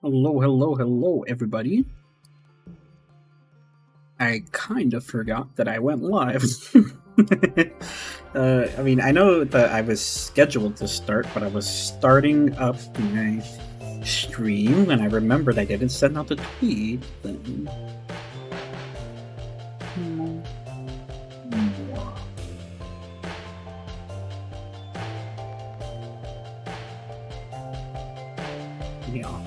Hello, hello, hello, everybody. I kind of forgot that I went live. I mean, I know that I was scheduled to start, but I was starting up my stream and I remembered I didn't send out the tweet. Then... Yeah.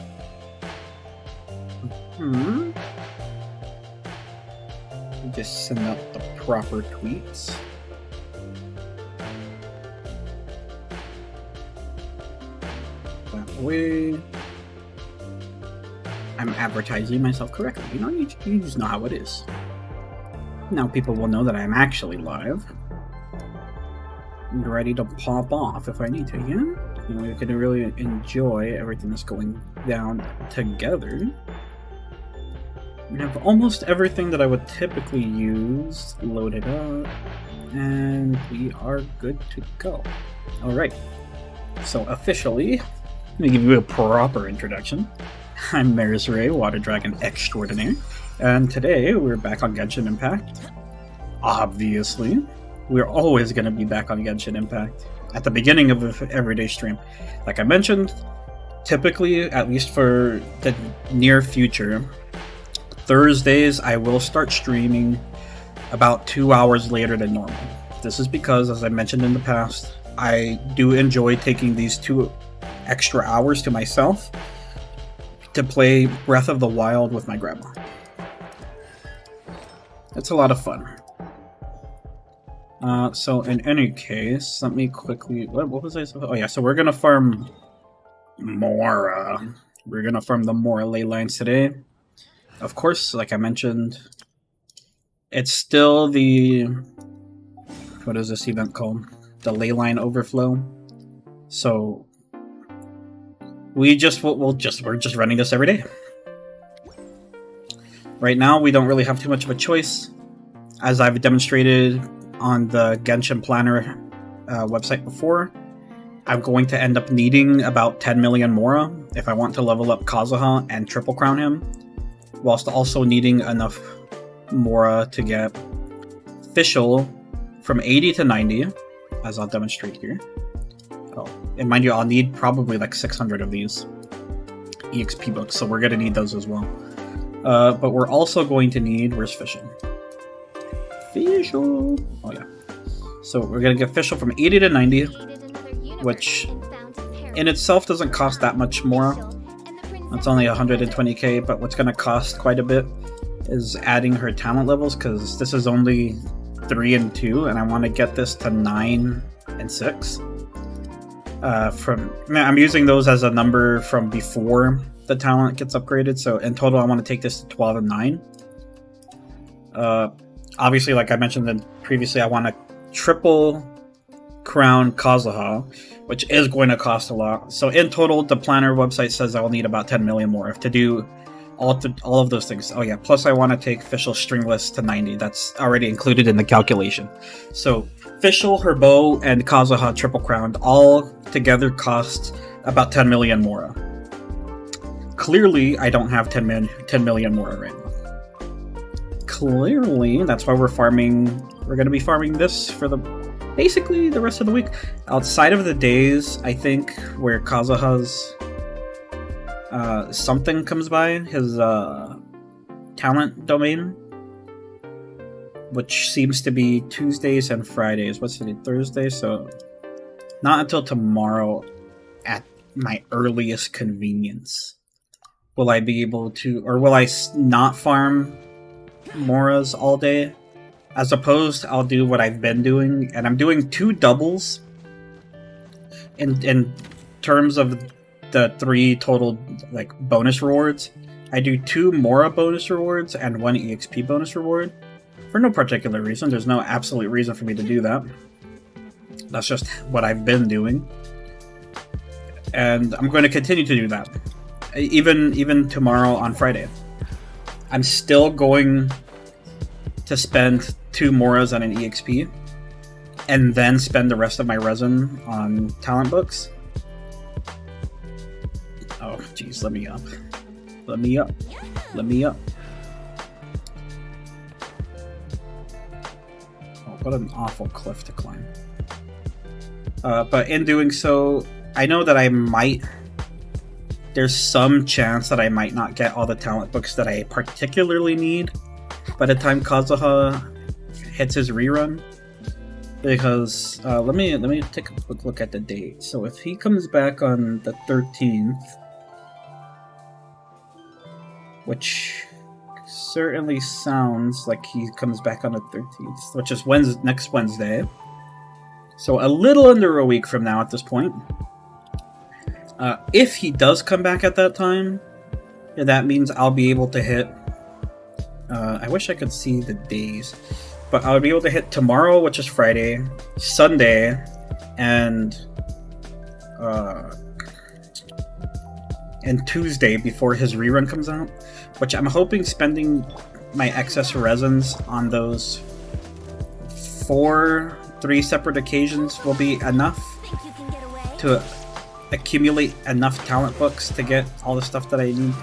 Just send out the proper tweets. That way, I'm advertising myself correctly. You know, you just know how it is. Now people will know that I'm actually live. And ready to pop off if I need to, yeah? You know, you can really enjoy everything that's going down together. We have almost everything that I would typically use loaded up, and we are good to go. Alright, so officially, let me give you a proper introduction. I'm Maris Rey, Water Dragon Extraordinaire, and today we're back on Genshin Impact. Obviously, we're always going to be back on Genshin Impact at the beginning of an everyday stream. Like I mentioned, typically, at least for the near future, Thursdays, I will start streaming about 2 hours later than normal. This is because, as I mentioned in the past, I do enjoy taking these 2 extra hours to myself to play Breath of the Wild with my grandma. It's a lot of fun. So in any case, let me quickly... What was I supposed... Oh yeah, so we're gonna farm Mora. We're gonna farm the Mora ley lines today. Of course, like I mentioned, it's still the... What is this event called? The leyline overflow. So we're just running this every day. Right now, we don't really have too much of a choice. As I've demonstrated on the Genshin Planner website before, I'm going to end up needing about 10 million Mora if I want to level up Kazuha and triple crown him, whilst also needing enough Mora to get Fischl from 80 to 90, as I'll demonstrate here. Oh, and mind you, I'll need probably like 600 of these EXP books, so we're going to need those as well. But we're also going to need... Where's Fischl? Fischl! Oh yeah. So we're going to get Fischl from 80 to 90, which in itself doesn't cost that much Mora. It's only 120k, but what's going to cost quite a bit is adding her talent levels, because this is only 3 and 2, and I want to get this to 9 and 6. I'm using those as a number from before the talent gets upgraded, so in total I want to take this to 12 and 9. Obviously, like I mentioned previously, I want to triple crown Kazuha, which is going to cost a lot. So in total, the planner website says I'll need about 10 million more to do all of those things. Oh yeah, plus I want to take Fischl stringless to 90. That's already included in the calculation. So Fischl, her bow, and Kazuha triple crowned all together cost about 10 million Mora. Clearly, I don't have 10 million Mora right now. Clearly, that's why we're going to be farming this for basically the rest of the week. Outside of the days, I think, where Kazuha's something comes by, his talent domain, which seems to be Tuesdays and Fridays. What's today? Thursday? So not until tomorrow at my earliest convenience will I be able to, or will I not farm Moras all day? As opposed, I'll do what I've been doing, and I'm doing 2 doubles in terms of the 3 total like bonus rewards. I do 2 Mora bonus rewards and 1 EXP bonus reward for no particular reason. There's no absolute reason for me to do that. That's just what I've been doing, and I'm going to continue to do that. Even tomorrow on Friday, I'm still going to spend 2 Moras on an EXP, and then spend the rest of my resin on talent books. Oh, geez, let me up. Let me up. Let me up. Oh, what an awful cliff to climb. But in doing so, I know that I might... There's some chance that I might not get all the talent books that I particularly need by the time Kazuha hits his rerun. Because, let me take a quick look at the date. So if he comes back on the 13th, which certainly sounds like he comes back on the 13th, which is next Wednesday. So a little under a week from now at this point. If he does come back at that time, that means I'll be able to hit... I wish I could see the days. But I'll be able to hit tomorrow, which is Friday, Sunday, and Tuesday before his rerun comes out. Which I'm hoping spending my excess resins on those 3 separate occasions will be enough to accumulate enough talent books to get all the stuff that I need.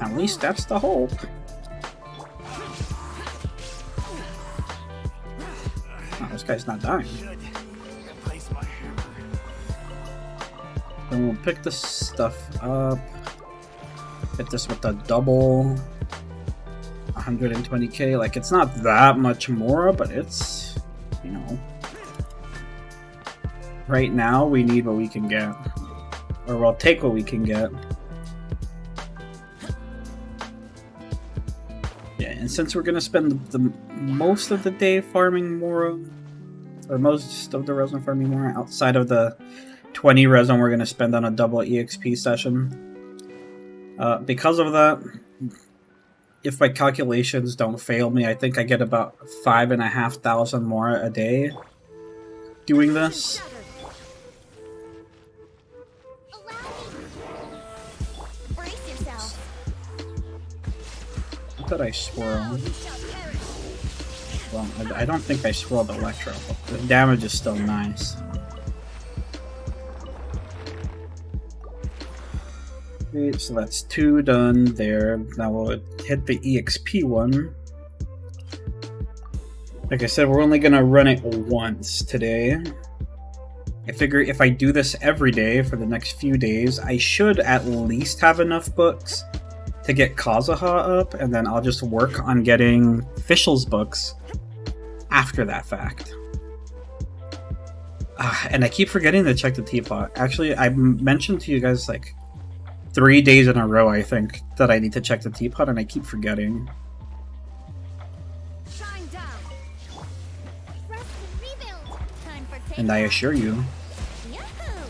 At least that's the hope. Oh, this guy's not dying. Then we'll pick this stuff up. Hit this with a double 120k. Like, it's not that much more, but it's, you know. Right now, we need what we can get. Or we'll take what we can get. Yeah, and since we're gonna spend the most of the day farming Mora, or most of the resin farming Mora, outside of the 20 resin we're gonna spend on a double EXP session. Because of that, if my calculations don't fail me, I think I get about 5,500 Mora a day doing this. What did I swirl? Well, I don't think I swirled Electro, but the damage is still nice. Okay, so that's 2 done there. Now we'll hit the EXP one. Like I said, we're only gonna run it once today. I figure if I do this every day for the next few days, I should at least have enough books to get Kazuha up, and then I'll just work on getting Fischl's books after that fact. And I keep forgetting to check the teapot. Actually, I mentioned to you guys like 3 days in a row, I think, that I need to check the teapot, and I keep forgetting. And I assure you,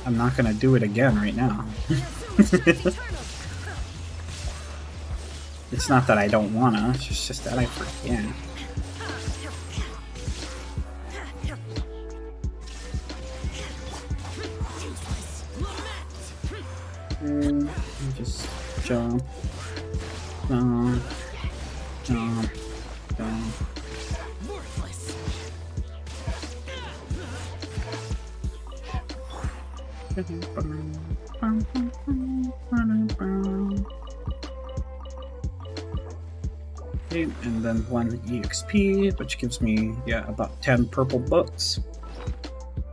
I'm not gonna do it again right now. It's not that I don't wanna, it's just that I forget. And just jump, jump, jump, jump. And then 1 EXP, which gives me, yeah, about 10 purple books.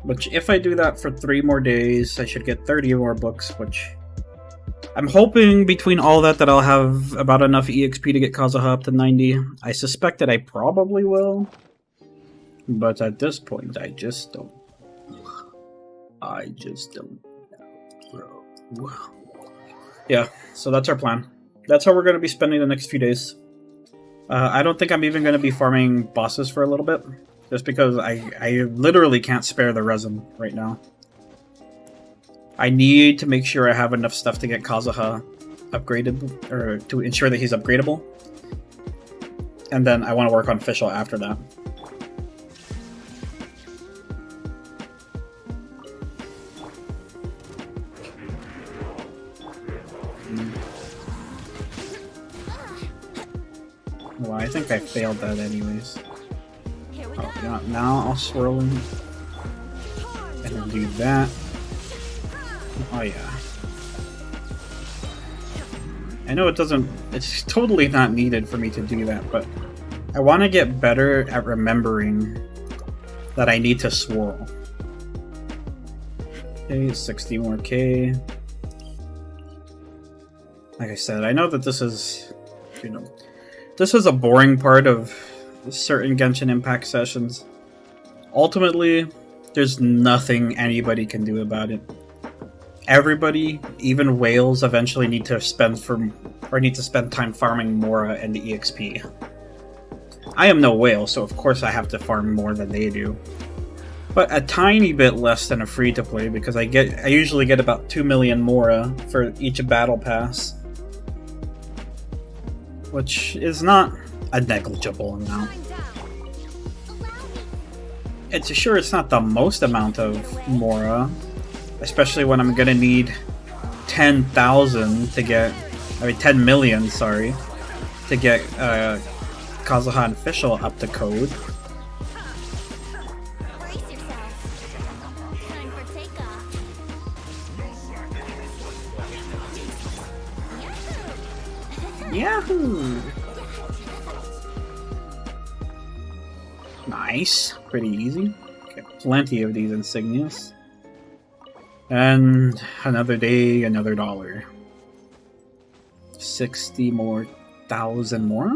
Which, if I do that for 3 more days, I should get 30 more books, which I'm hoping between all that I'll have about enough EXP to get Kazuha up to 90. I suspect that I probably will, but at this point, I just don't. I just don't know, bro. Yeah, so that's our plan. That's how we're going to be spending the next few days. I don't think I'm even going to be farming bosses for a little bit, just because I literally can't spare the resin right now. I need to make sure I have enough stuff to get Kazuha upgraded, or to ensure that he's upgradable. And then I want to work on Fischl after that. Well, I think I failed that anyways. Oh, Now I'll swirl in. And then do that. Oh yeah. I know it's totally not needed for me to do that, but I want to get better at remembering that I need to swirl. Okay, 60 more K. Like I said, I know that this is, this is a boring part of certain Genshin Impact sessions. Ultimately, there's nothing anybody can do about it. Everybody, even whales, eventually need to spend time farming Mora and the EXP. I am no whale, so of course I have to farm more than they do. But a tiny bit less than a free-to-play, because I usually get about 2 million Mora for each battle pass. Which is not a negligible amount. It's not the most amount of Mora, especially when I'm gonna need 10,000 to get, 10 million, sorry, to get Kazahan Official up to code. Yahoo! Nice. Pretty easy. Get plenty of these insignias. And another day, another dollar. 60 more thousand more.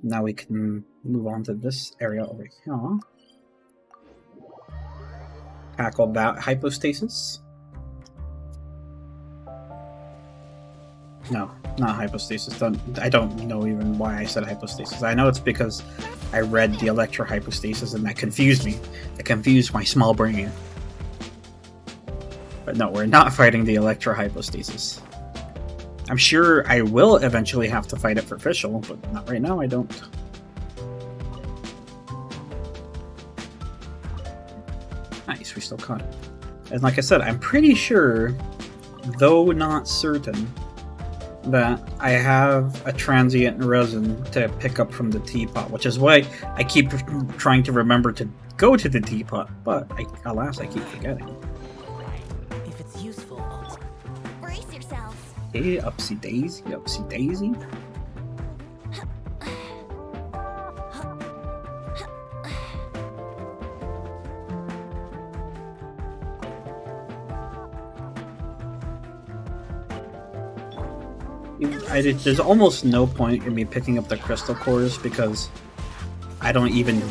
Now we can move on to this area over here. Tackle that hypostasis. No, not hypostasis. I don't know even why I said hypostasis. I know it's because I read the electro hypostasis and that confused me. It confused my small brain. But no, we're not fighting the electro hypostasis. I'm sure I will eventually have to fight it for official, but not right now, I don't. Nice, we still caught it. And like I said, I'm pretty sure, though not certain, that I have a transient resin to pick up from the teapot, which is why I keep trying to remember to go to the teapot, but alas, I keep forgetting. If it's useful, brace yourself. Hey, upsy daisy, upsy daisy. There's almost no point in me picking up the crystal cores because I don't even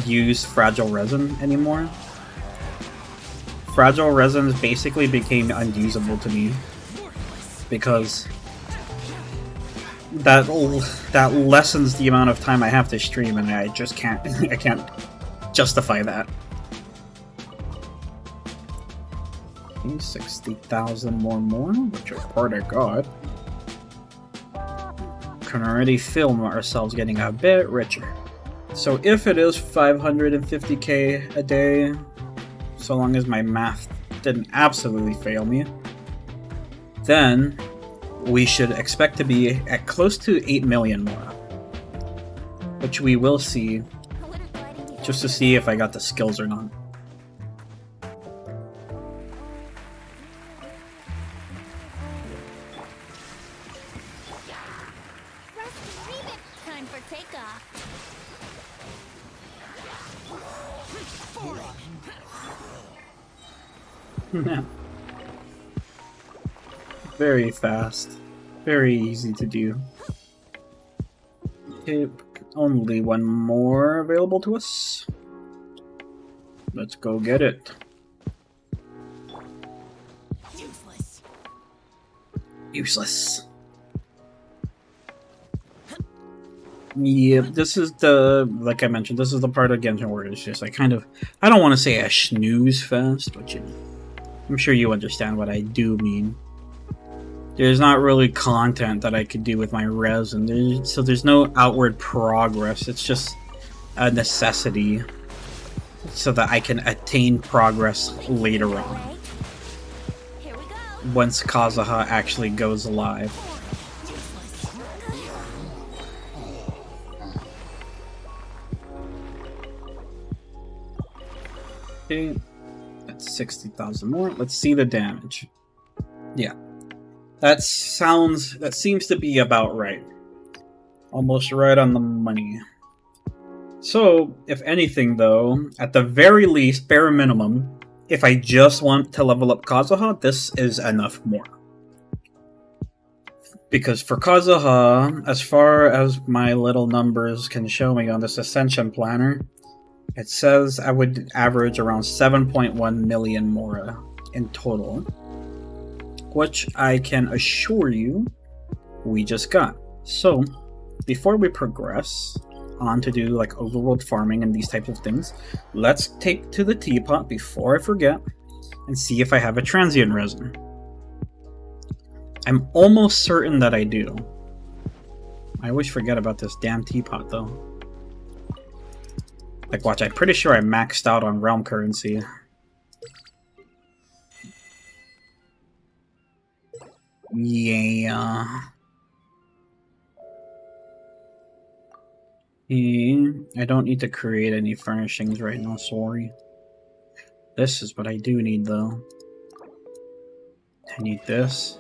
use fragile resin anymore. Fragile resins basically became unusable to me because that lessens the amount of time I have to stream, and I just can't I can't justify that. 60,000 more, which are part of God. Can already feel ourselves getting a bit richer. So if it is 550k a day, so long as my math didn't absolutely fail me, then we should expect to be at close to 8 million more. Which we will see, just to see if I got the skills or not. Time for takeoff. Very fast. Very easy to do. Okay, only one more available to us. Let's go get it. useless. Useless. Yep, this is the, like I mentioned, this is the part of Genshin where it's just, I don't want to say a snooze fest, but you know, I'm sure you understand what I do mean. There's not really content that I could do with my resin, so there's no outward progress, it's just a necessity so that I can attain progress later on. Here we go. Once Kazuha actually goes live. Okay, that's 60,000 more. Let's see the damage. Yeah, that seems to be about right. Almost right on the money. So, if anything though, at the very least, bare minimum, if I just want to level up Kazuha, this is enough more. Because for Kazuha, as far as my little numbers can show me on this Ascension Planner, it says I would average around 7.1 million Mora in total. Which I can assure you, we just got. So, before we progress on to do like overworld farming and these types of things, let's take to the teapot before I forget and see if I have a transient resin. I'm almost certain that I do. I always forget about this damn teapot though. Like watch, I'm pretty sure I maxed out on realm currency. Yeah. I don't need to create any furnishings right now, sorry. This is what I do need though. I need this.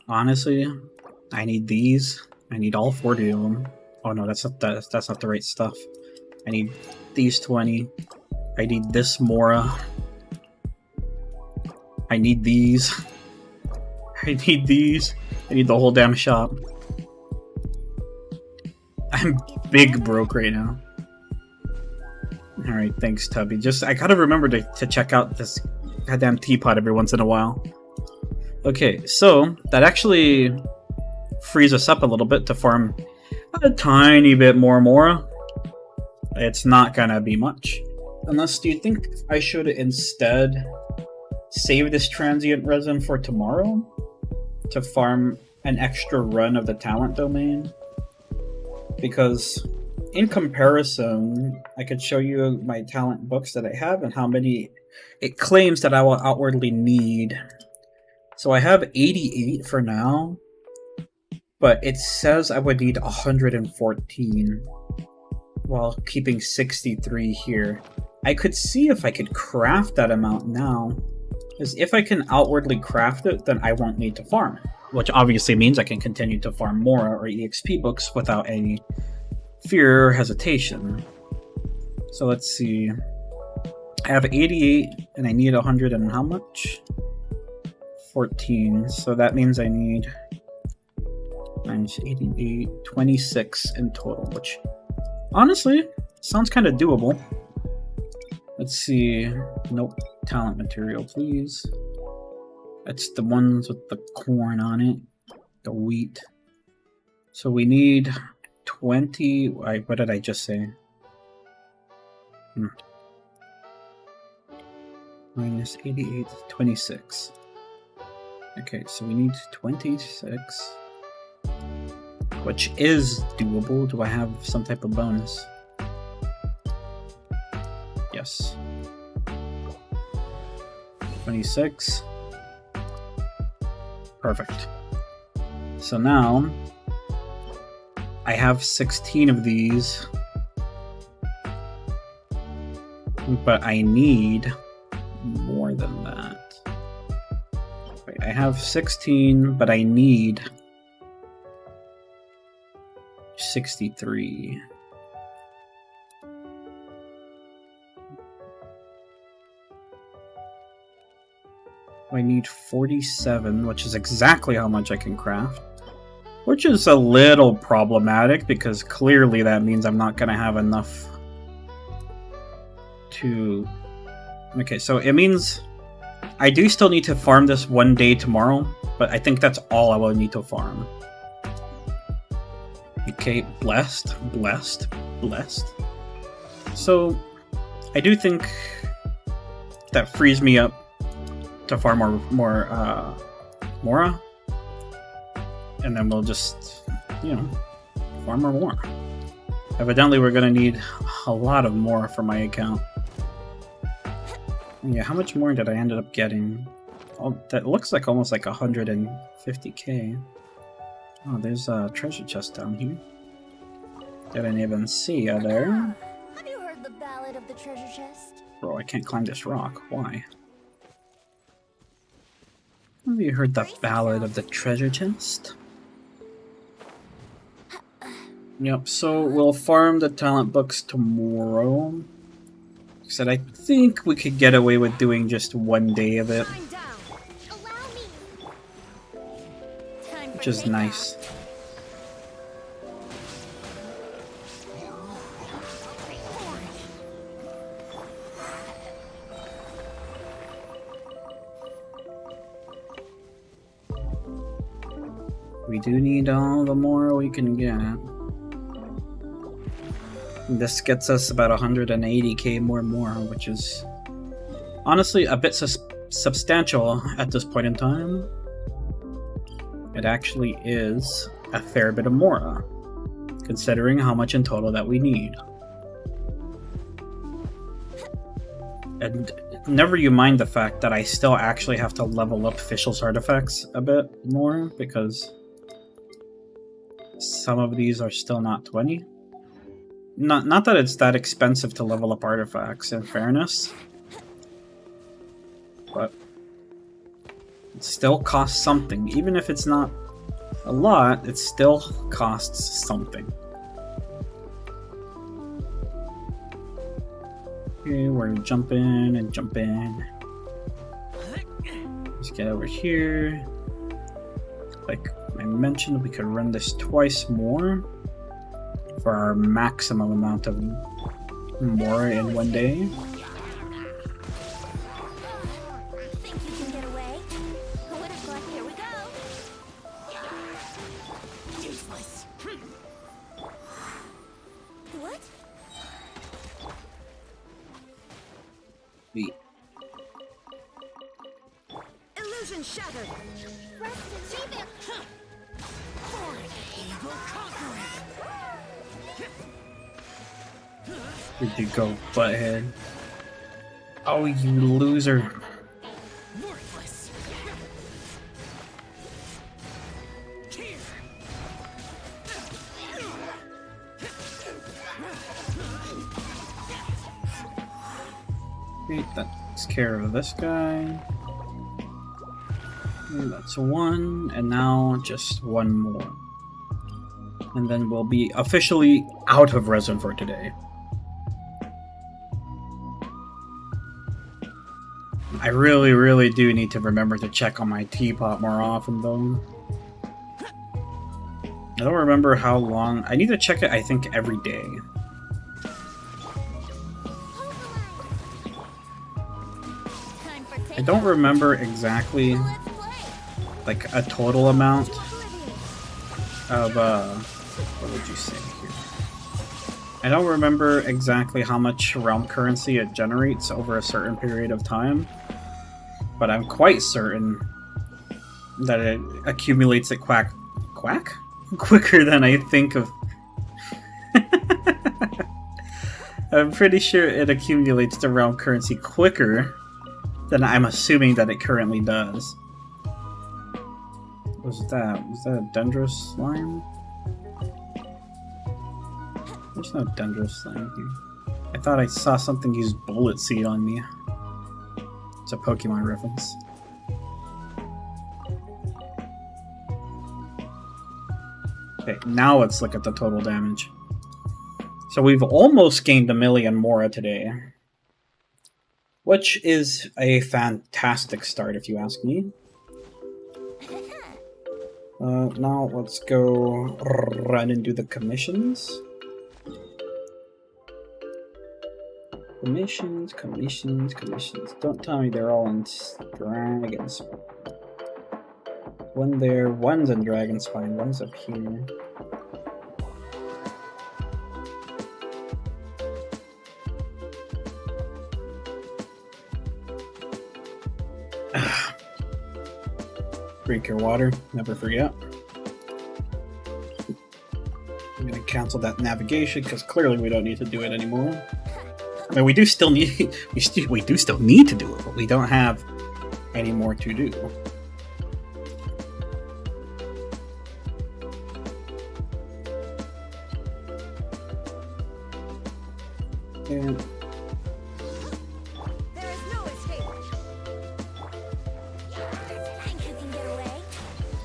Honestly, I need these. I need all 40 of them. Oh no, that's not the right stuff. I need these 20. I need this Mora. I need these. I need these. I need the whole damn shop. I'm big broke right now. Alright, thanks Tubby. I gotta remember to check out this goddamn teapot every once in a while. Okay, so that actually frees us up a little bit to farm a tiny bit more Mora. It's not gonna be much. Unless, do you think I should instead save this transient resin for tomorrow? To farm an extra run of the talent domain? Because in comparison, I could show you my talent books that I have and how many it claims that I will outwardly need. So I have 88 for now, but it says I would need 114 while keeping 63 here. I could see if I could craft that amount now, because if I can outwardly craft it, then I won't need to farm it, which obviously means I can continue to farm Mora or EXP books without any fear or hesitation. So let's see. I have 88 and I need 100 and how much? 14. So that means I need minus 88, 26 in total, which honestly sounds kind of doable. Let's see. Nope. Talent material, please. That's the ones with the corn on it. The wheat. So we need 20. What did I just say? Minus 88, 26. Okay, so we need 26. Which is doable. Do I have some type of bonus? Yes. 26. Perfect. So now I have 16 of these, but I need more than that. Wait, I have 16, but I need 63. I need 47, which is exactly how much I can craft. Which is a little problematic, because clearly that means I'm not going to have enough to... Okay, so it means I do still need to farm this one day tomorrow, but I think that's all I will need to farm. Okay, blessed, blessed, blessed. So, I do think that frees me up to farm more Mora, and then we'll just, farm more. Evidently, we're gonna need a lot of more for my account. Yeah, how much more did I end up getting? Oh, that looks like almost like 150k. Oh, there's a treasure chest down here. Didn't even see you there. Have you heard the bell? ballad of the treasure chest? Bro, I can't climb this rock. Why? Have you heard the ballad of the treasure chest? Yep, so we'll farm the talent books tomorrow. Said I think we could get away with doing just one day of it, Allow me. Time for which is takeoff. nice. We do need all the more we can get. This gets us about 180k more, which is honestly a bit substantial at this point in time. It actually is a fair bit of Mora, considering how much in total that we need. And never you mind the fact that I still actually have to level up officials artifacts a bit more, because some of these are still not 20. Not that it's that expensive to level up artifacts, in fairness, but it still costs something. Even if it's not a lot, it still costs something. Okay, we're jumping and jumping. Let's get over here. Like I mentioned, we could run this twice more for our maximum amount of Mora in one day. Think you can get away? Who would have thought? Here we go. Useless. What? Wait, Illusion shattered. Achieve it. Evil conquering. where'd you go, butthead? Oh, you loser. Worthless. Here. Wait, that takes care of this guy. Okay, that's one, and now just one more. And then we'll be officially out of resin for today. I really do need to remember to check on my teapot more often, though. I don't remember how long. I need to check it, I think, every day. Time for I don't remember exactly, Let's play. like, a total amount of, what would you say here? I don't remember exactly how much realm currency it generates over a certain period of time, but I'm quite certain that it accumulates it quicker than I think of. I'm pretty sure it accumulates the realm currency quicker than I'm assuming that it currently does. What was that? Was that a Dendro slime? There's no Dendro slime here. I thought I saw something use Bullet Seed on me. It's a Pokemon reference. Okay, now let's look at the total damage. So we've almost gained 1,000,000 Mora today, which is a fantastic start if you ask me. Now let's go run and do the commissions. Commissions. Don't tell me they're all in Dragon Spine. One there, one's in Dragon Spine, one's up here. Drink your water, never forget. I'm gonna cancel that navigation because clearly we don't need to do it anymore. I mean, we do still need we do still need to do it, but we don't have any more to do. And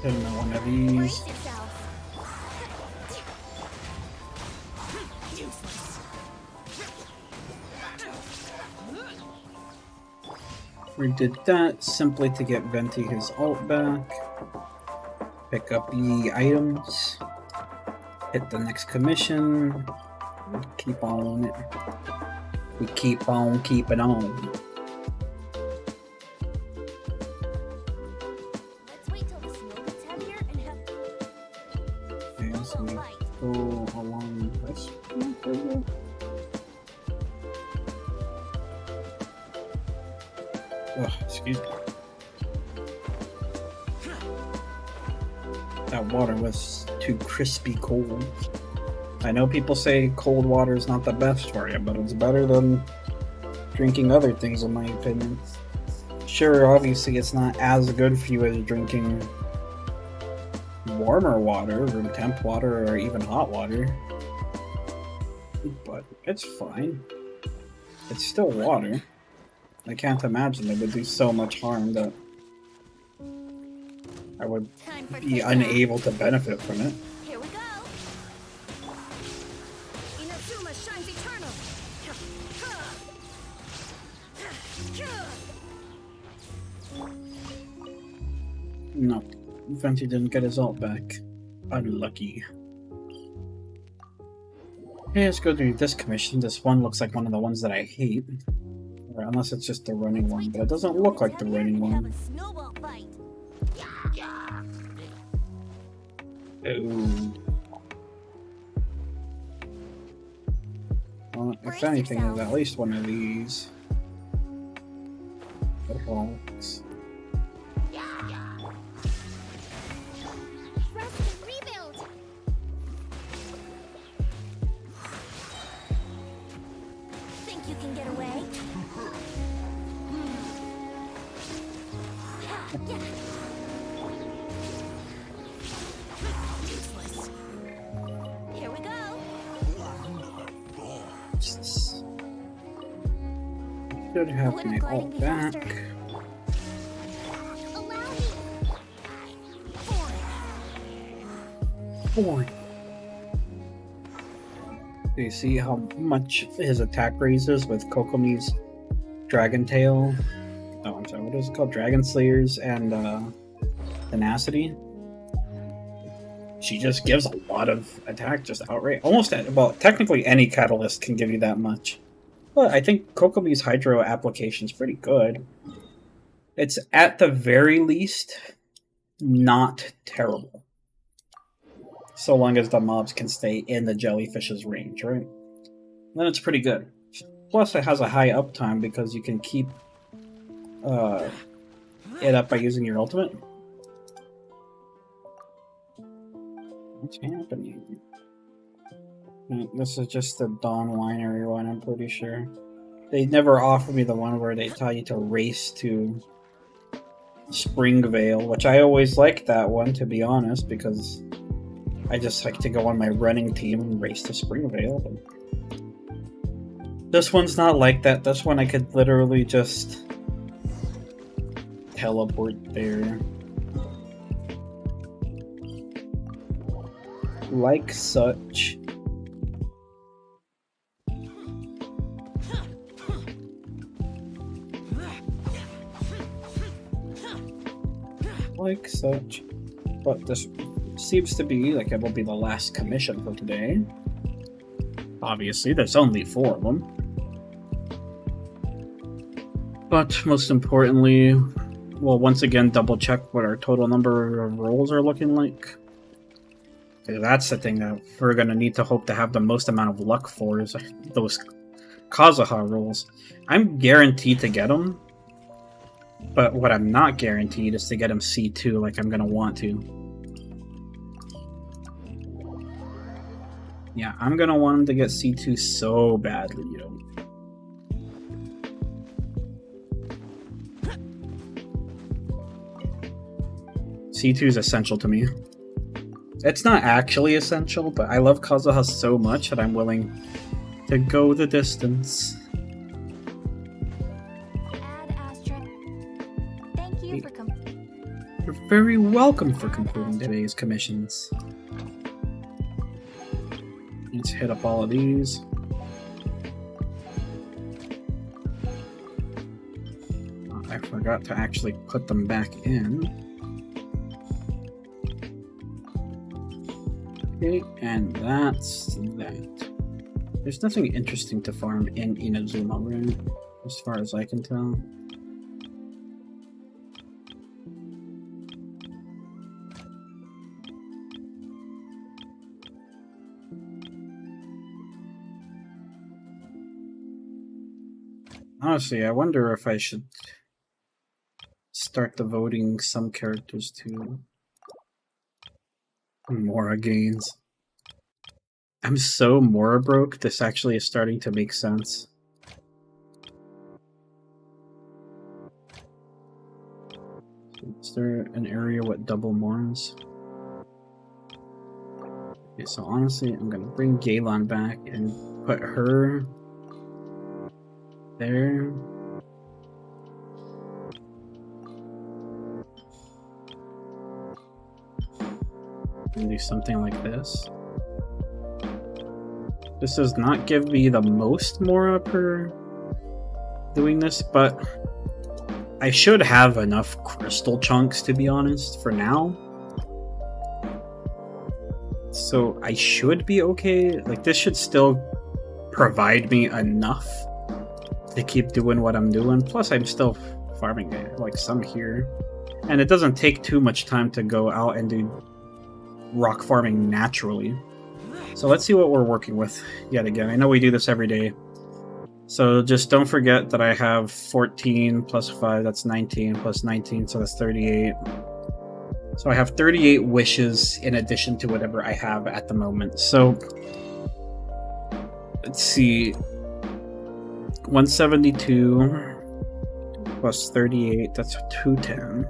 Another one of Brace these. yourself. Useless. We did that simply to get Venti his ult back. Pick up the items. Hit the next commission. Keep on it. We keep on keeping on. Let's wait till the snow gets heavier and have Okay, so we go along this one. Oh, excuse me. That water was too crispy cold. I know people say cold water is not the best for you, but it's better than drinking other things, in my opinion. Sure, obviously it's not as good for you as drinking warmer water, room temp water, or even hot water. But it's fine. It's still water. I can't imagine it would do so much harm that I would time for be takeoff. unable to benefit from it. Here we go. Inazuma shines eternal. No, Venti didn't get his ult back. Unlucky. Okay, let's go do this commission. This one looks like one of the ones that I hate. Or unless it's just the running one, but it doesn't look like the running Have one. a snowball fight. Ooh. Well, if anything, there's at least one of these. That helps. Rest and rebuild. Think you can get away? Useless. Here we go. Jesus. Should have Wouldn't my gliding ult be back. faster? Allow me. Boy. Do you see how much his attack raises with Kokomi's Dragon Tail? Oh, I'm sorry, what is it called? Dragon Slayers and Tenacity? She just gives a lot of attack, just outright. Almost, well, technically any Catalyst can give you that much. But I think Kokomi's Hydro application is pretty good. It's at the very least not terrible. So long as the mobs can stay in the jellyfish's range, right? Then it's pretty good. Plus, it has a high uptime because you can keep it up by using your ultimate. What's happening? This is just the Dawn Winery one, I'm pretty sure. They never offered me the one where they tell you to race to Springvale, which I always liked that one, to be honest, because I just like to go on my running team and race to Springvale. But this one's not like that. This one I could literally just teleport there. Like such. Like such. But this seems to be like it will be the last commission for today. Obviously, there's only 4 of them. But most importantly, we'll once again double check what our total number of rolls are looking like. That's the thing that we're going to need to hope to have the most amount of luck for, is those Kazuha rolls. I'm guaranteed to get them, but what I'm not guaranteed is to get him C2 like I'm going to want to. Yeah, I'm going to want him to get C2 so badly, yo. C2 is essential to me. It's not actually essential, but I love Kazuha so much that I'm willing to go the distance. Add asterisk. Thank you for You're very welcome for completing today's commissions. Let's hit up all of these. I forgot to actually put them back in. Okay, and that's that. There's nothing interesting to farm in Inazuma, right? As far as I can tell. Honestly, I wonder if I should start devoting some characters to Mora gains. I'm so Mora broke, this actually is starting to make sense. Is there an area with double Moras? Okay, so honestly, I'm gonna bring Galen back and put her there. And do something like this. This does not give me the most Mora per doing this, but I should have enough crystal chunks, to be honest, for now. So I should be okay. Like, this should still provide me enough to keep doing what I'm doing. Plus, I'm still farming like some here. And it doesn't take too much time to go out and do rock farming naturally. So let's see what we're working with yet again. I know we do this every day. So just don't forget that I have 14 plus 5, that's 19, plus 19, so that's 38. So I have 38 wishes in addition to whatever I have at the moment. So let's see. 172 plus 38, that's 210.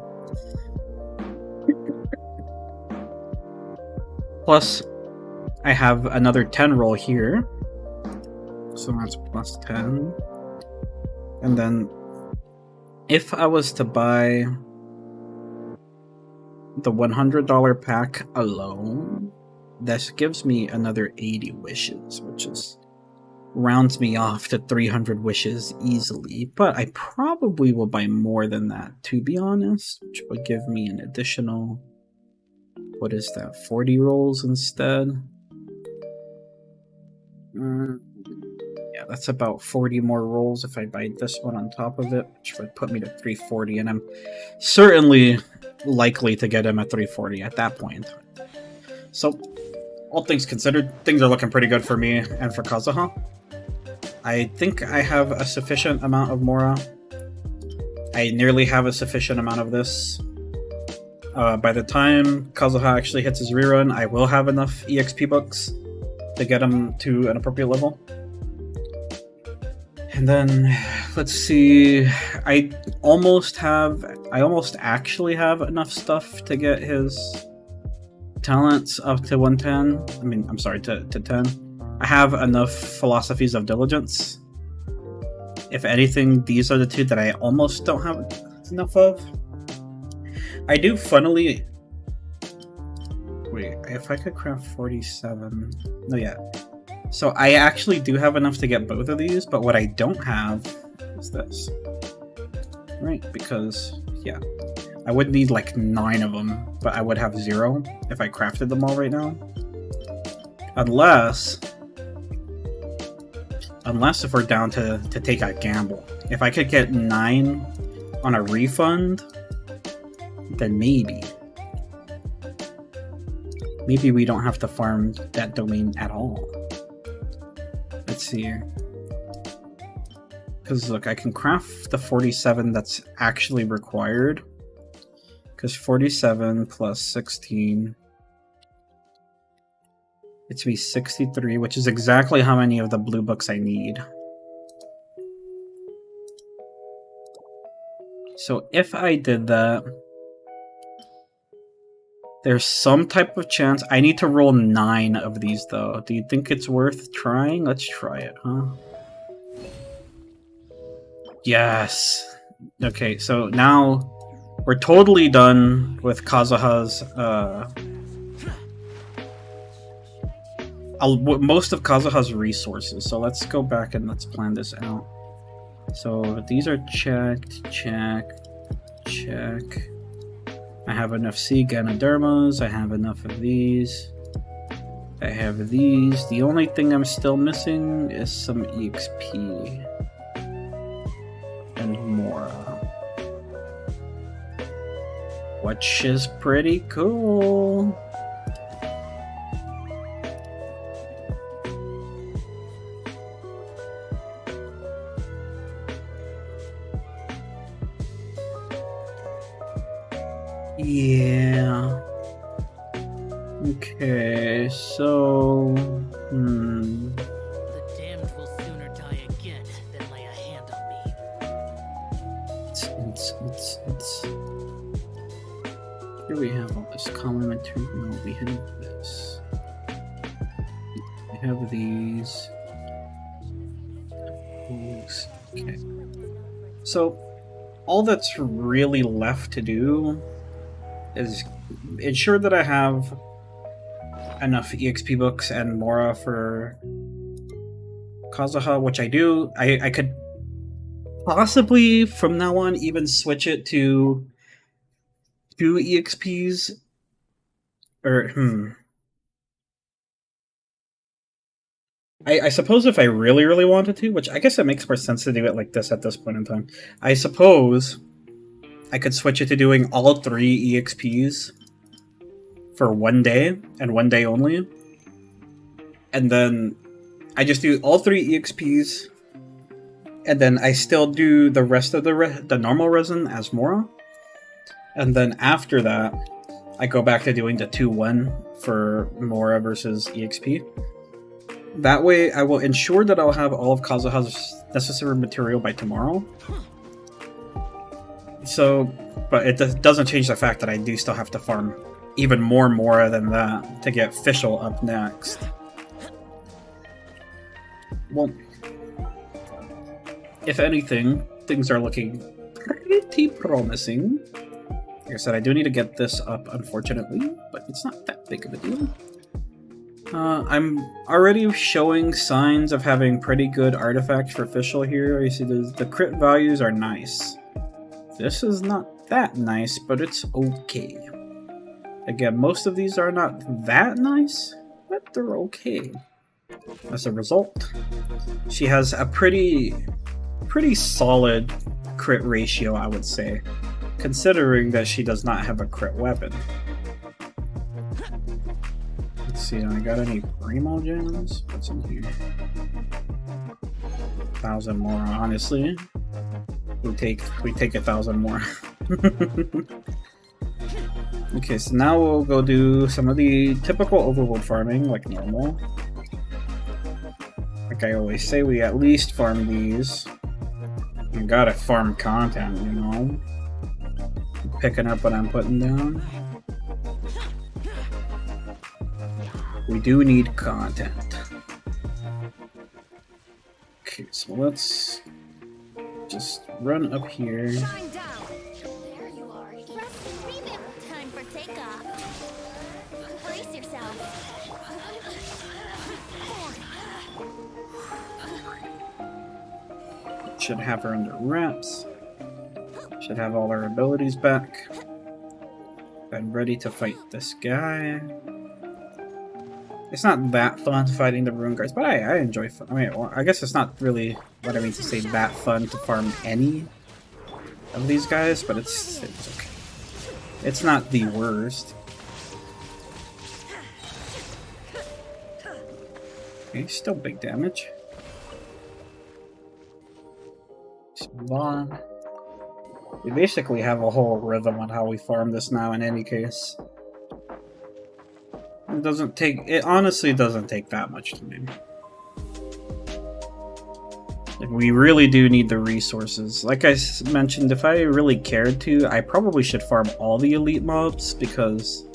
Plus, I have another 10 roll here. So that's plus 10. And then, if I was to buy the $100 pack alone, this gives me another 80 wishes, which is rounds me off to 300 wishes easily. But I probably will buy more than that, to be honest, which would give me an additional, what is that, 40 rolls instead? Yeah, that's about 40 more rolls if I buy this one on top of it, which would put me to 340, and I'm certainly likely to get him at 340 at that point. So, all things considered, things are looking pretty good for me and for Kazuha. I think I have a sufficient amount of Mora. I nearly have a sufficient amount of this. By the time Kazuha actually hits his rerun, I will have enough EXP books to get him to an appropriate level. And then, let's see, I almost actually have enough stuff to get his talents up to 110. I mean, I'm sorry, to 10. I have enough philosophies of diligence. If anything, these are the two that I almost don't have enough of. I do, funnily... Wait, if I could craft 47... No, yeah. So I actually do have enough to get both of these, but what I don't have is this. Right, because, yeah. I would need like 9 of them, but I would have 0 if I crafted them all right now. Unless if we're down to take a gamble. If I could get 9 on a refund, then maybe. Maybe we don't have to farm that domain at all. Let's see here. Because look, I can craft the 47 that's actually required. Because 47 plus 16... It's be 63, which is exactly how many of the blue books I need. So if I did that, there's some type of chance. I need to roll 9 of these though. Do you think it's worth trying? Let's try it, huh? Yes. Okay, so now we're totally done with Kazuha's most of Kazuha's resources. So let's go back and let's plan this out. So these are checked, check. I have enough C Ganodermas, I have enough of these. I have these. The only thing I'm still missing is some EXP. And Mora. Which is pretty cool. Yeah. Okay, so... The damned will sooner die again than lay a hand on me. Here we have all this common material. No, we have this. We have these. Okay. So, all that's really left to do is ensure that I have enough EXP books and Mora for Kazuha, which I do. I could possibly, from now on, even switch it to 2 EXPs. Or, I suppose if I really wanted to, which I guess it makes more sense to do it like this at this point in time, I suppose I could switch it to doing all 3 EXPs for 1 day, and 1 day only. And then I just do all 3 EXPs, and then I still do the rest of the normal resin as Mora. And then after that, I go back to doing the 2-1 for Mora versus EXP. That way, I will ensure that I'll have all of Kazuha's necessary material by tomorrow. So, but it doesn't change the fact that I do still have to farm even more Mora than that to get Fischl up next. Well, if anything, things are looking pretty promising. Like I said, I do need to get this up, unfortunately, but it's not that big of a deal. I'm already showing signs of having pretty good artifacts for Fischl here. You see the crit values are nice. This is not that nice, but it's okay. Again, most of these are not that nice, but they're okay. As a result, she has a pretty solid crit ratio, I would say, considering that she does not have a crit weapon. Let's see, I got any Primo gems? What's in here? 1,000 more, honestly. We take 1,000 more. Okay, so now we'll go do some of the typical overworld farming, like normal. Like I always say, we at least farm these. You gotta farm content, you know? Picking up what I'm putting down. We do need content. Okay, so let's just run up here. Shine down. There you are. Rest and reboot. Time for takeoff. Brace yourself. Should have her under wraps. Should have all her abilities back. I'm ready to fight this guy. It's not that fun fighting the Rune Guards, but I enjoy fun. I mean, I guess it's not really what I mean to say that fun to farm any of these guys, but it's okay. It's not the worst. Okay, still big damage. Just move on. We basically have a whole rhythm on how we farm this now in any case. It honestly doesn't take that much time. Like, we really do need the resources. Like I mentioned, if I really cared to, I probably should farm all the elite mobs, because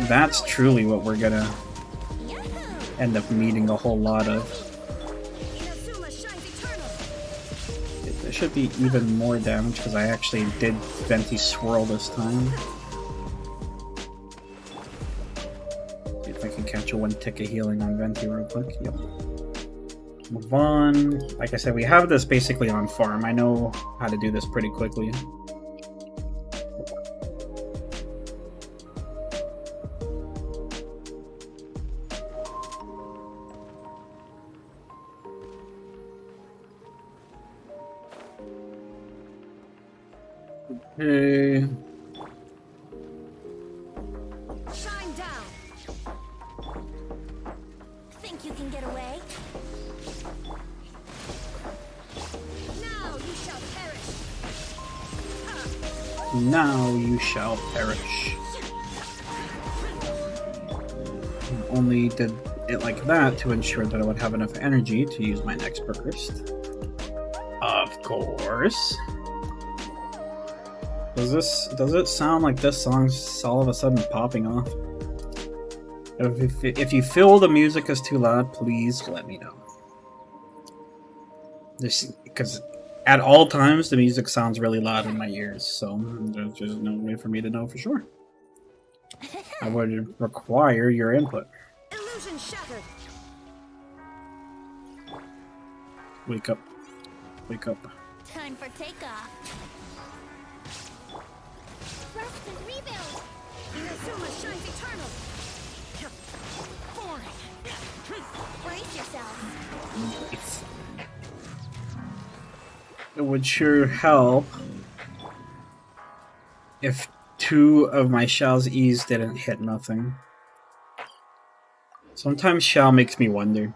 that's truly what we're gonna end up needing a whole lot of. Inazuma shines eternal. It should be even more damage because I actually did Venti Swirl this time. See if I can catch a 1 tick of healing on Venti real quick. Yep. Move on. Like I said, we have this basically on farm. I know how to do this pretty quickly. Okay. Shine down. Think you can get away? Now you shall perish. Now you shall perish. Only did it like that to ensure that I would have enough energy to use my next burst. Of course. Does it sound like this song's all of a sudden popping off? If you feel the music is too loud, please let me know. Because at all times the music sounds really loud in my ears, so there's just no way for me to know for sure. I would require your input. Illusion shattered. Wake up. Wake up. Time for takeoff. Rest and rebuild. Inazuma shines eternal. Boring. Brace yourself. It would sure help if 2 of my Xiao's E's didn't hit nothing. Sometimes Xiao makes me wonder,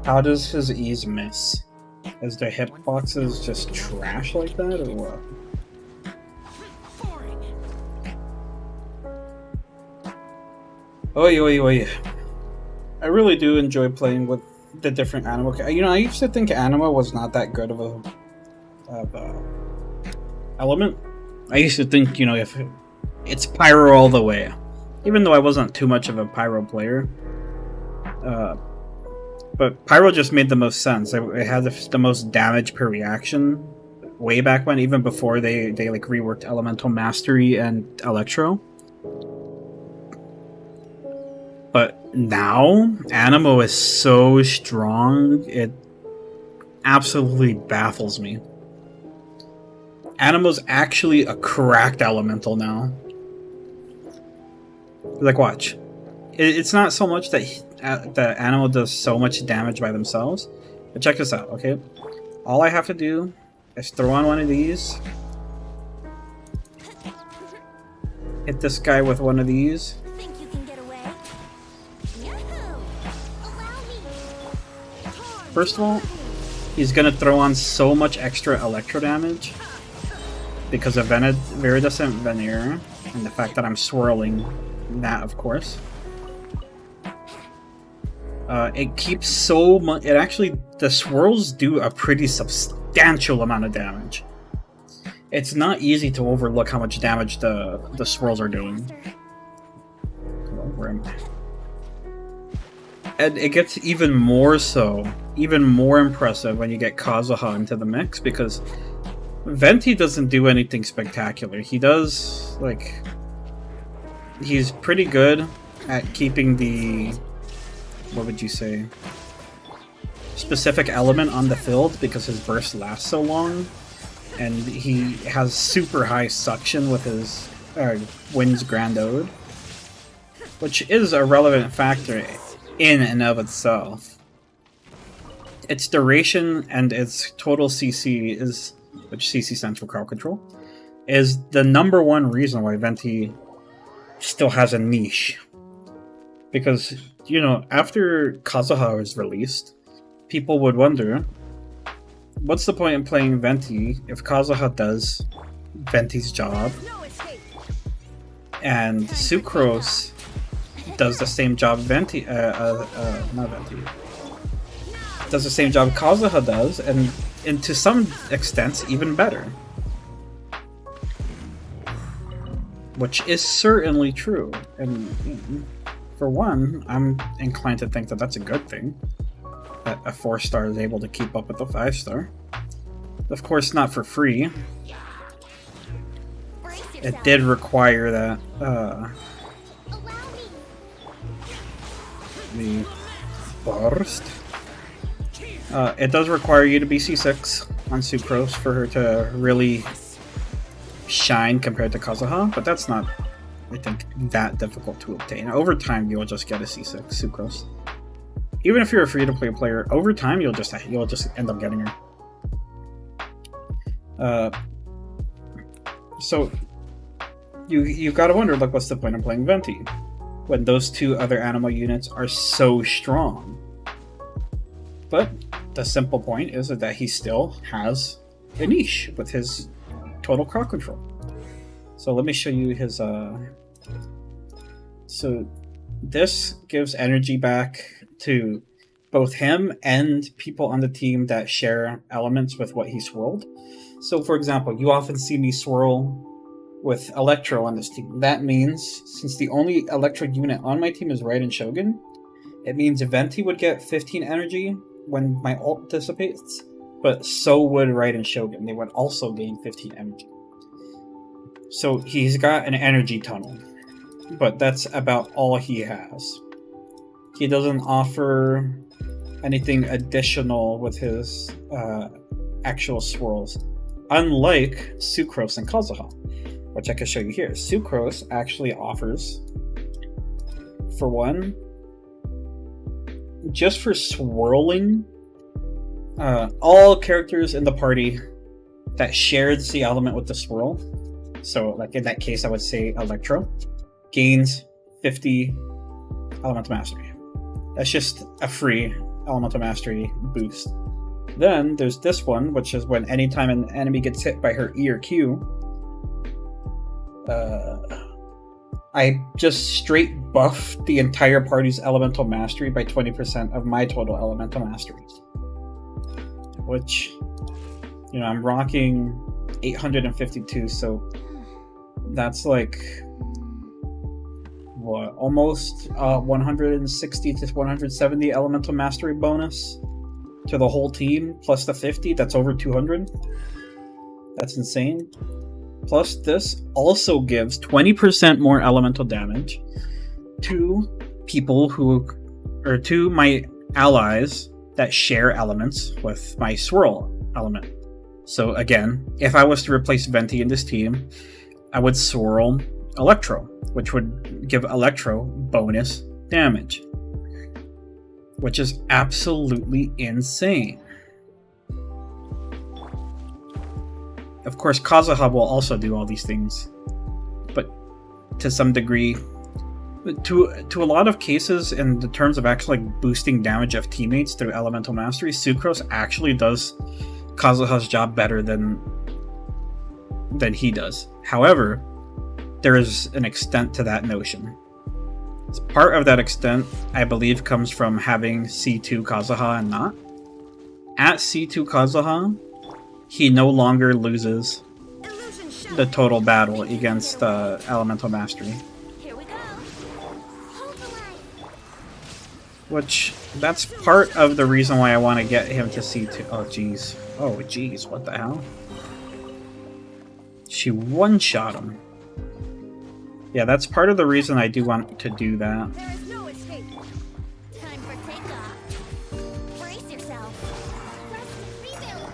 how does his E's miss? Is their hitboxes just trash like that, or what? Boring. Oi, oi, oi. I really do enjoy playing with the different Anima. You know, I used to think Anima was not that good of a element. I used to think, you know, if it's Pyro all the way. Even though I wasn't too much of a Pyro player. But Pyro just made the most sense. It had the most damage per reaction way back when, even before they like reworked Elemental Mastery and Electro. But now, Animo is so strong, it absolutely baffles me. Animo's actually a cracked elemental now. Like, watch. It's not so much that that Animo does so much damage by themselves, but check this out, okay? All I have to do is throw on one of these, hit this guy with one of these. Think you can get away? Yahoo! Allow me. First of all, he's gonna throw on so much extra electro damage because of Viridescent Veneer and the fact that I'm swirling that, of course. It keeps so much. It actually, the swirls do a pretty substantial amount of damage. It's not easy to overlook how much damage the swirls are doing. And it gets even more so, even more impressive when you get Kazuha into the mix, because Venti doesn't do anything spectacular. He does, like, he's pretty good at keeping the, what would you say, specific element on the field because his burst lasts so long, and he has super high suction with his Wind's Grand Ode, which is a relevant factor in and of itself. Its duration and its total CC is, which CC stands for crowd control, is the #1 reason why Venti still has a niche. Because, you know, after Kazuha was released, people would wonder, what's the point in playing Venti if Kazuha does Venti's job, No escape. and Sucrose does the same job not Venti, does the same job Kazuha does, and to some extent even better. Which is certainly true, and for one, I'm inclined to think that that's a good thing, that a 4-star is able to keep up with a 5-star. Of course, not for free. Brace It yourself. did require that, Allow me. the burst. It does require you to be C6 on Sucrose for her to really shine compared to Kazuha, but that's not, I think, that difficult to obtain. Over time, you'll just get a C6 Sucrose. Even if you're a free-to-play player, over time you'll just end up getting her. So you gotta wonder, like, what's the point of playing Venti when those two other animal units are so strong? But the simple point is that he still has a niche with his total crowd control. So let me show you his. So this gives energy back to both him and people on the team that share elements with what he swirled. So, for example, you often see me swirl with Electro on this team. That means, since the only Electro unit on my team is Raiden Shogun, it means Venti would get 15 energy when my ult dissipates, but so would Raiden Shogun. They would also gain 15 energy. So he's got an energy tunnel, but that's about all he has. He doesn't offer anything additional with his actual swirls, unlike Sucrose and Kazuha, which I can show you here. Sucrose actually offers, for one, just for swirling, all characters in the party that shares the element with the swirl, so like in that case I would say Electro, gains 50 Elemental Mastery. That's just a free Elemental Mastery boost. Then there's this one, which is when anytime an enemy gets hit by her E or Q, I just straight buff the entire party's Elemental Mastery by 20% of my total Elemental Mastery. Which, you know, I'm rocking 852, so that's like, what, almost 160 to 170 Elemental Mastery bonus to the whole team, plus the 50, that's over 200. That's insane. Plus, this also gives 20% more elemental damage to people who, or to my allies that share elements with my swirl element. So again, if I was to replace Venti in this team, I would swirl Electro, which would give Electro bonus damage, which is absolutely insane. Of course, Kazuha will also do all these things, but to some degree, to a lot of cases, in the terms of actually like boosting damage of teammates through Elemental Mastery, Sucrose actually does Kazuha's job better than he does. However, there is an extent to that notion. Part of that extent, I believe, comes from having C2 Kazuha and not. At C2 Kazuha, he no longer loses Illusion shattered. the total battle against Elemental Mastery. Here we go. Hold the line. Which, that's part of the reason why I want to get him to C2. Oh, jeez. Oh, jeez, what the hell? She one-shot him. Yeah, that's part of the reason I do want to do that. There is no escape. Time for takeoff. Brace yourself. Rest, rebuild.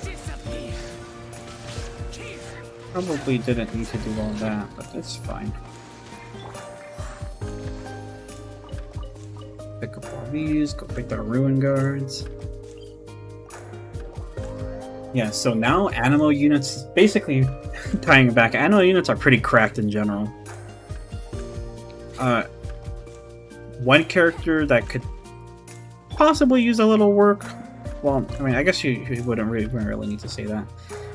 Disappear. Probably didn't need to do all that, but that's fine. Pick up all these, go pick the Ruin Guards. Yeah, so now animal units, basically tying it back, animal units are pretty cracked in general. One character that could possibly use a little work, well, I mean, I guess you wouldn't really need to say that,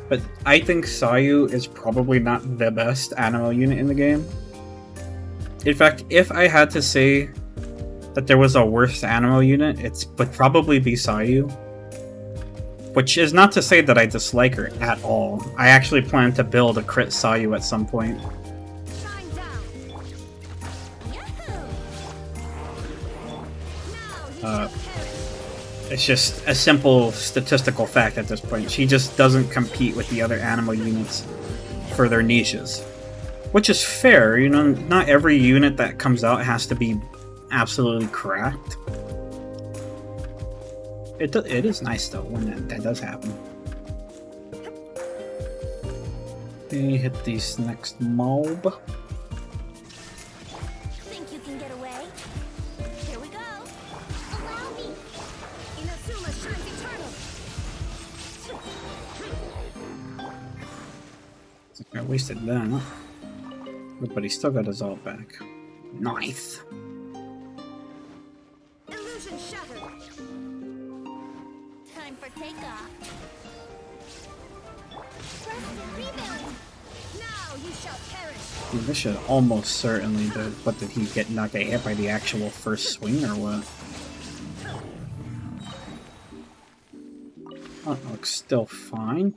but I think Sayu is probably not the best animal unit in the game. In fact, if I had to say that there was a worse animal unit, it would probably be Sayu. Which is not to say that I dislike her at all. I actually plan to build a crit Sayu at some point. Shine down. Yahoo! Now you shall perish. It's just a simple statistical fact at this point. She just doesn't compete with the other animal units for their niches. Which is fair, you know, not every unit that comes out has to be absolutely cracked. It is nice though when that does happen. Okay, hit these next mob. Think you can get away? Here we go. Allow me. Inazuma shines eternal. I wasted that. But he still got his ult back. Nice. Illusion shattered. Time for takeoff. Trust and rebuild. Now you shall perish. Dude, this should almost certainly do. But did he not get hit by the actual first swing or what? Oh, it looks still fine.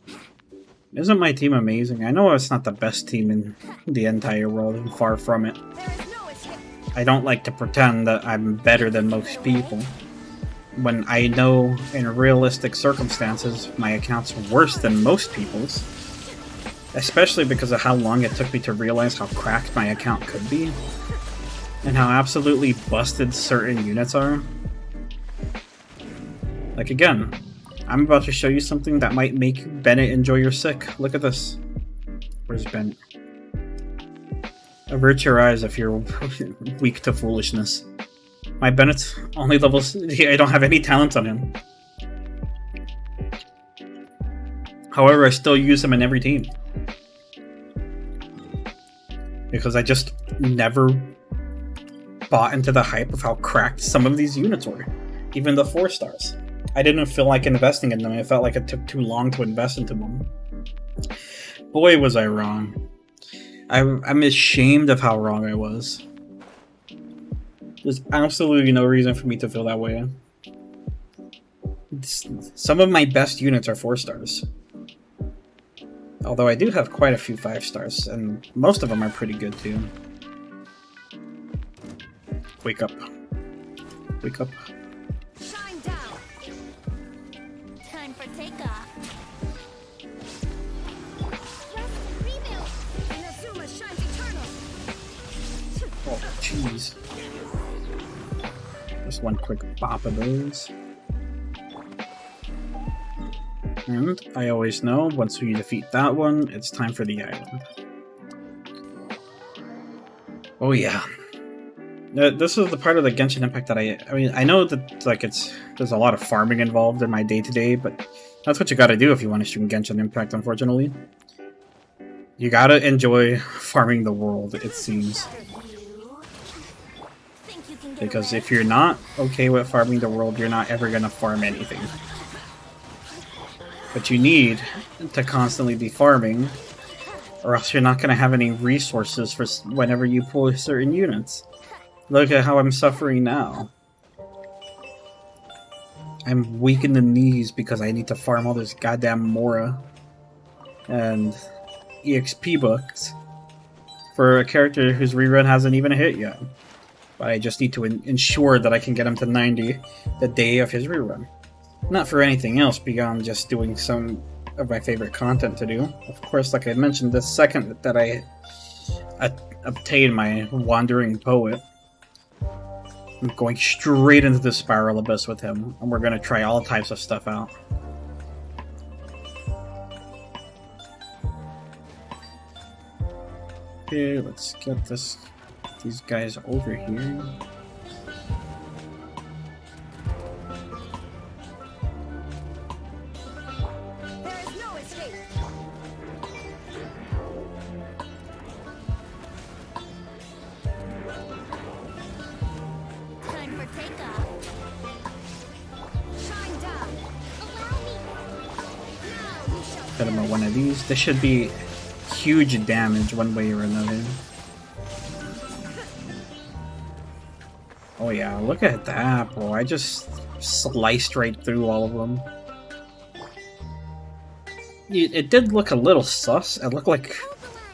Isn't my team amazing? I know it's not the best team in the entire world, and far from it. There is no escape. I don't like to pretend that I'm better than most people, when I know in realistic circumstances my account's worse than most people's. Especially because of how long it took me to realize how cracked my account could be, and how absolutely busted certain units are. Like again, I'm about to show you something that might make Bennett enjoy your sick. Look at this. Where's Bennett? Avert your eyes if you're weak to foolishness. My Bennett's only levels... I don't have any talents on him. However, I still use him in every team. Because I just never bought into the hype of how cracked some of these units were. Even the 4 stars. I didn't feel like investing in them. I felt like it took too long to invest into them. Boy, was I wrong. I'm ashamed of how wrong I was. There's absolutely no reason for me to feel that way. Some of my best units are 4 stars. Although I do have quite a few 5 stars, and most of them are pretty good too. Wake up. Wake up. Shine down. Time for takeoff. Trust and rebuild. Inazuma shines eternal. Oh, jeez. Just one quick bop of those. And I always know, once we defeat that one, it's time for the island. Oh yeah. This is the part of the Genshin Impact that I mean, I know that like there's a lot of farming involved in my day-to-day, but that's what you gotta do if you want to stream Genshin Impact, unfortunately. You gotta enjoy farming the world, it seems. Think you can get Because away? if you're not okay with farming the world, you're not ever gonna farm anything. But you need to constantly be farming, or else you're not gonna have any resources for whenever you pull certain units. Look at how I'm suffering now. I'm weak in the knees because I need to farm all this goddamn Mora and EXP books for a character whose rerun hasn't even hit yet. But I just need to ensure that I can get him to 90 the day of his rerun. Not for anything else beyond just doing some of my favorite content to do. Of course, like I mentioned, the second that I obtain my Wandering Poet, I'm going straight into the Spiral Abyss with him, and we're going to try all types of stuff out. Okay, let's get these guys over here. There is no escape. Time for takeoff. Shine down. Allow me. Now you shall Hit him with one of these. This should be huge damage one way or another. Oh yeah, look at that, bro. I just sliced right through all of them. It did look a little sus. It looked like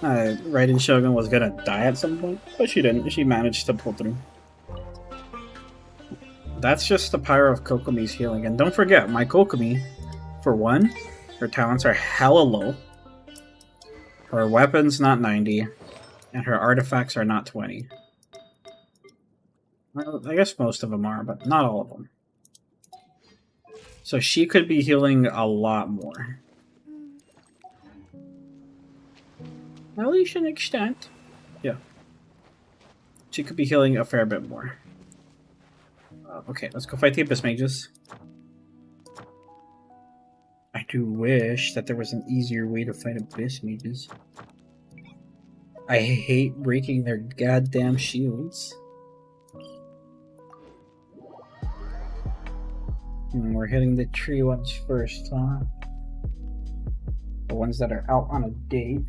Raiden Shogun was gonna die at some point, but she didn't. She managed to pull through. That's just the power of Kokomi's healing. And don't forget, my Kokomi, for one, her talents are hella low. Her weapon's not 90. And her artifacts are not 20. Well, I guess most of them are, but not all of them. So she could be healing a lot more. At least an extent. Yeah. She could be healing a fair bit more. Okay, let's go fight the Abyss Mages. I do wish that there was an easier way to fight Abyss Mages. I hate breaking their goddamn shields. And we're hitting the tree ones first, huh? The ones that are out on a date.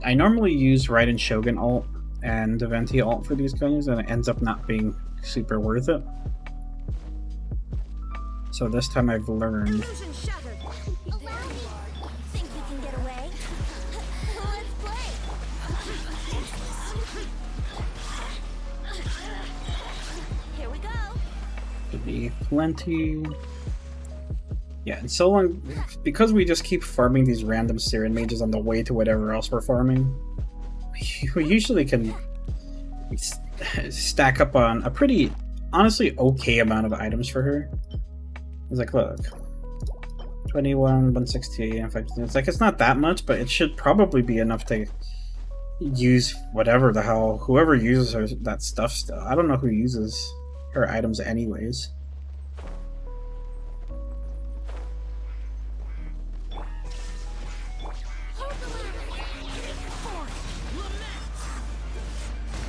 I normally use Raiden Shogun ult and Deventi ult for these guys, and it ends up not being super worth it. So this time I've learned. Illusion shattered. Allow me. Think you can get away? Let's play. Here we go. Should be plenty. Yeah, and so long, because we just keep farming these random Siren mages on the way to whatever else we're farming, we usually can stack up on a pretty, honestly, okay amount of items for her. It's like, look, 21, 160, and 15. It's like, it's not that much, but it should probably be enough to use whatever the hell, whoever uses her, that stuff still. I don't know who uses her items anyways.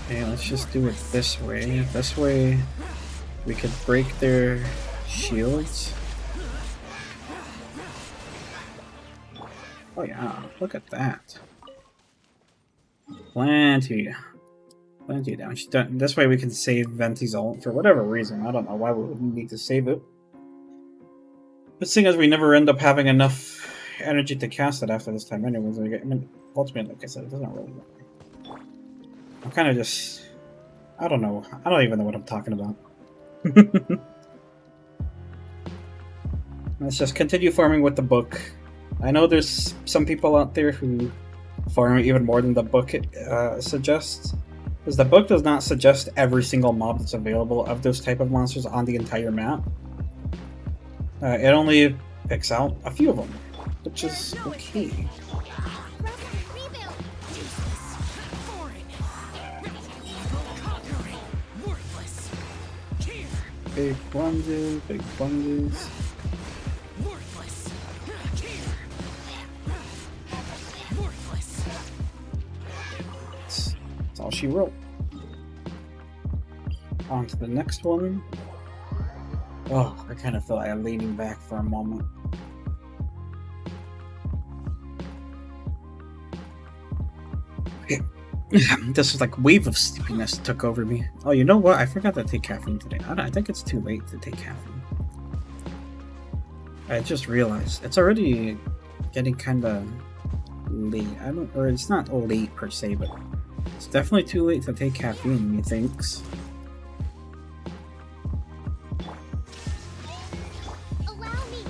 Okay, let's just do it this way. This way we could break their shields. Oh yeah, look at that. Plenty damage. This way we can save Venti's ult for whatever reason. I don't know why we would need to save it. But seeing as we never end up having enough energy to cast it after this time anyways, I mean, ultimately, like I said, it doesn't really matter. I'm kind of just... I don't know. I don't even know what I'm talking about. Let's just continue farming with the book. I know there's some people out there who farm even more than the book suggests. Because the book does not suggest every single mob that's available of those type of monsters on the entire map. It only picks out a few of them, which is okay. Big plunges, big plunges. That's all she wrote. On to the next one. Oh, I kind of feel like I'm leaning back for a moment. This was like wave of sleepiness took over me. Oh, you know what? I forgot to take caffeine today. I think it's too late to take caffeine. I just realized it's already getting kind of late. Or it's not late per se, but it's definitely too late to take caffeine, methinks. Allow me.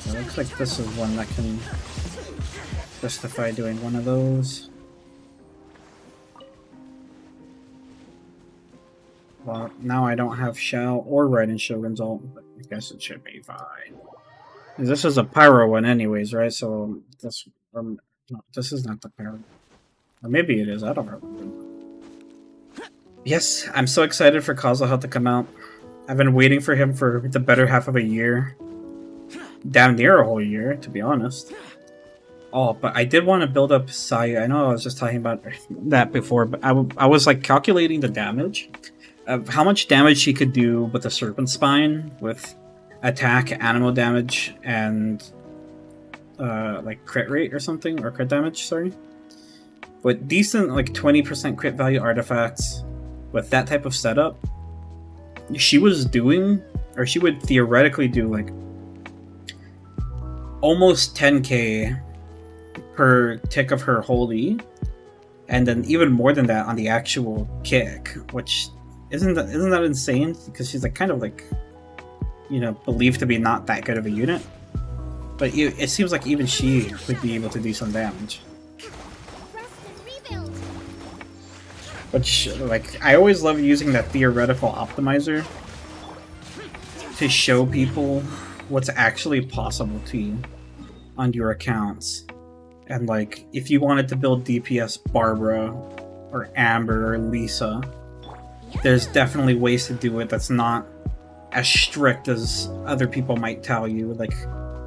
It looks like this is one that can justify doing one of those. Well, now I don't have Shao or Raiden Shogun's ult, but I guess it should be fine. This is a pyro one anyways, right? So this, no, this is not the pyro. Or maybe it is, I don't remember. Yes, I'm so excited for Kazuha to come out. I've been waiting for him for the better half of a year. Damn near a whole year, to be honest. Oh, but I did want to build up Saya. I know I was just talking about that before, but I was like calculating the damage of how much damage she could do with the Serpent Spine with attack, animal damage, and like crit rate or something, or crit damage, sorry. With decent like 20% crit value artifacts with that type of setup, she was doing, or she would theoretically do like almost 10k per tick of her holy, and then even more than that on the actual kick, which isn't that insane? Because she's like kind of like, you know, believed to be not that good of a unit, but it seems like even she would be able to do some damage. Rest and rebuild. Which, like, I always love using that theoretical optimizer to show people what's actually possible to you on your accounts. And like, if you wanted to build DPS Barbara or Amber or Lisa, there's definitely ways to do it that's not as strict as other people might tell you. Like,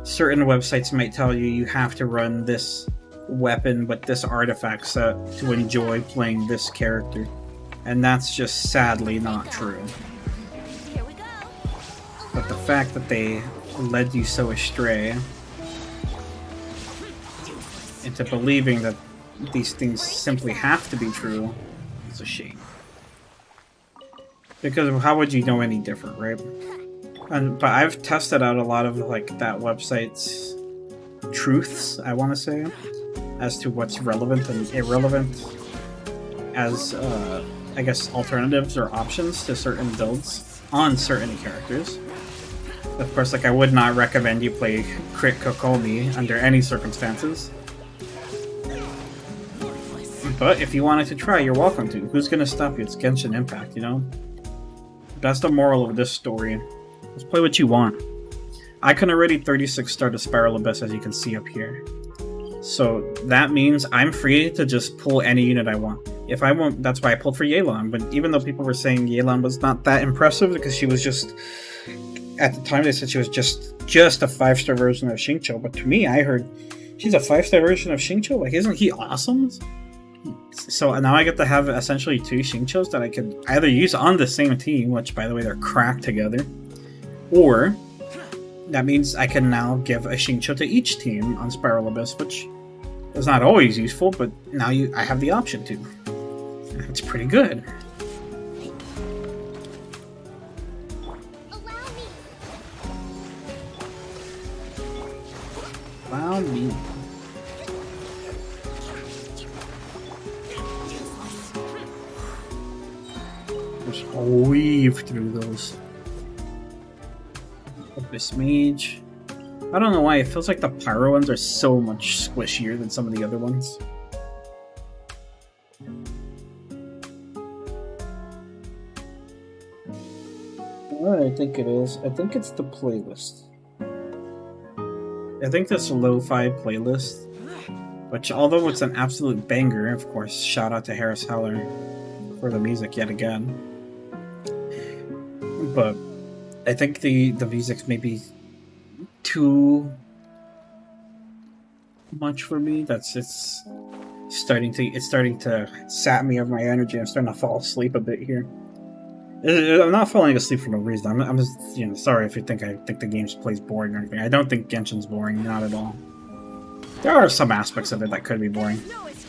certain websites might tell you you have to run this weapon but this artifact set to enjoy playing this character, and that's just sadly not true. Here we go. But the fact that they led you so astray into believing that these things simply have to be true is a shame. Because how would you know any different, right? But I've tested out a lot of like that website's truths, I want to say, as to what's relevant and irrelevant as, I guess, alternatives or options to certain builds on certain characters. Of course, like, I would not recommend you play Crit Kokomi under any circumstances. But if you wanted to try, you're welcome to. Who's gonna stop you? It's Genshin Impact, you know? That's the moral of this story. Just play what you want. I can already 36 star the Spiral Abyss, as you can see up here. So that means I'm free to just pull any unit I want. If I want, that's why I pulled for Yelan. But even though people were saying Yelan was not that impressive because she was just, at the time they said she was just a 5-star version of Xingqiu. But to me, I heard she's a 5-star version of Xingqiu. Like, isn't he awesome? So now I get to have essentially 2 Xingqius that I could either use on the same team, which by the way they're cracked together, or that means I can now give a Xingqiu to each team on Spiral Abyss, which is not always useful, but now I have the option to. It's pretty good. Allow me. Allow me. Just weave through those. Abyss Mage. I don't know why, it feels like the Pyro ones are so much squishier than some of the other ones. What I think it is, I think it's the playlist. I think this lo-fi playlist, which although it's an absolute banger, of course, shout out to Harris Heller for the music yet again. But I think the music's maybe too much for me. It's starting to sap me of my energy. I'm starting to fall asleep a bit here. I'm not falling asleep for no reason. I'm just, you know, sorry if you think I think the game plays boring or anything. I don't think Genshin's boring, not at all. There are some aspects of it that could be boring.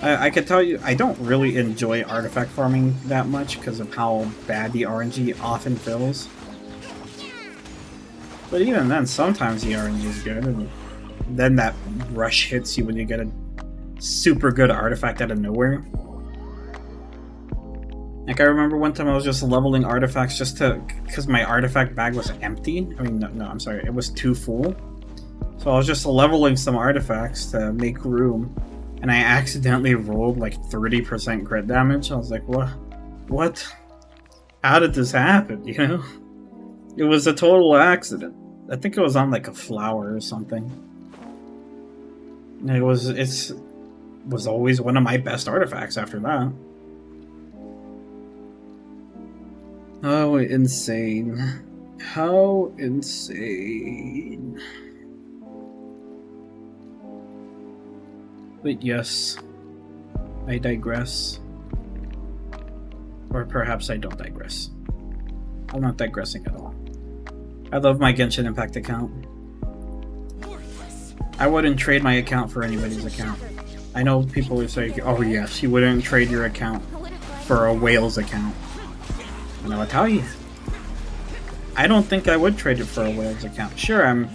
I can tell you, I don't really enjoy artifact farming that much because of how bad the RNG often feels. But even then, sometimes the RNG is good, and then that rush hits you when you get a super good artifact out of nowhere. Like, I remember one time I was just leveling artifacts just because my artifact bag was empty. I mean, no, I'm sorry, it was too full. So I was just leveling some artifacts to make room, and I accidentally rolled like 30% crit damage. I was like, what? How did this happen, you know? It was a total accident. I think it was on like a flower or something. And it was always one of my best artifacts after that. Oh, insane. How insane. But yes, I digress. Or perhaps I don't digress. I'm not digressing at all. I love my Genshin Impact account. I wouldn't trade my account for anybody's account. I know people who say, oh yes, you wouldn't trade your account for a whale's account. And I would tell you, I don't think I would trade it for a whale's account. Sure, I'm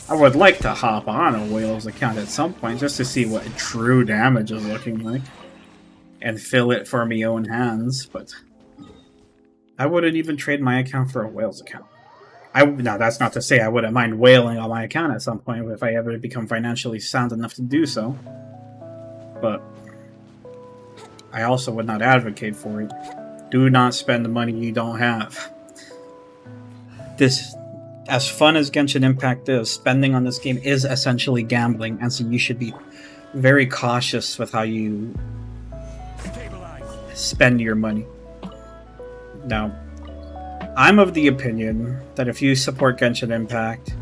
I would like to hop on a whale's account at some point just to see what true damage is looking like. And fill it for my own hands, but I wouldn't even trade my account for a whale's account. Now, that's not to say I wouldn't mind whaling on my account at some point if I ever become financially sound enough to do so. But I also would not advocate for it. Do not spend the money you don't have. This, as fun as Genshin Impact is, spending on this game is essentially gambling, and so you should be very cautious with how you spend your money. Now, I'm of the opinion that if you support Genshin Impact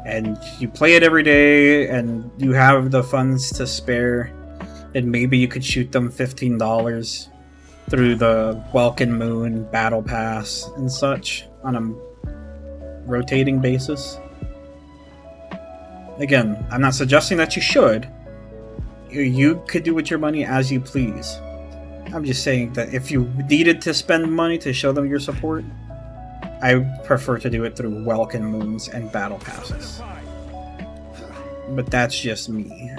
and you play it every day and you have the funds to spare, then maybe you could shoot them $15 through the Welkin Moon Battle Pass and such on a rotating basis. Again, I'm not suggesting that you should. You could do with your money as you please. I'm just saying that if you needed to spend money to show them your support, I prefer to do it through Welkin Moons and Battle Passes. But that's just me.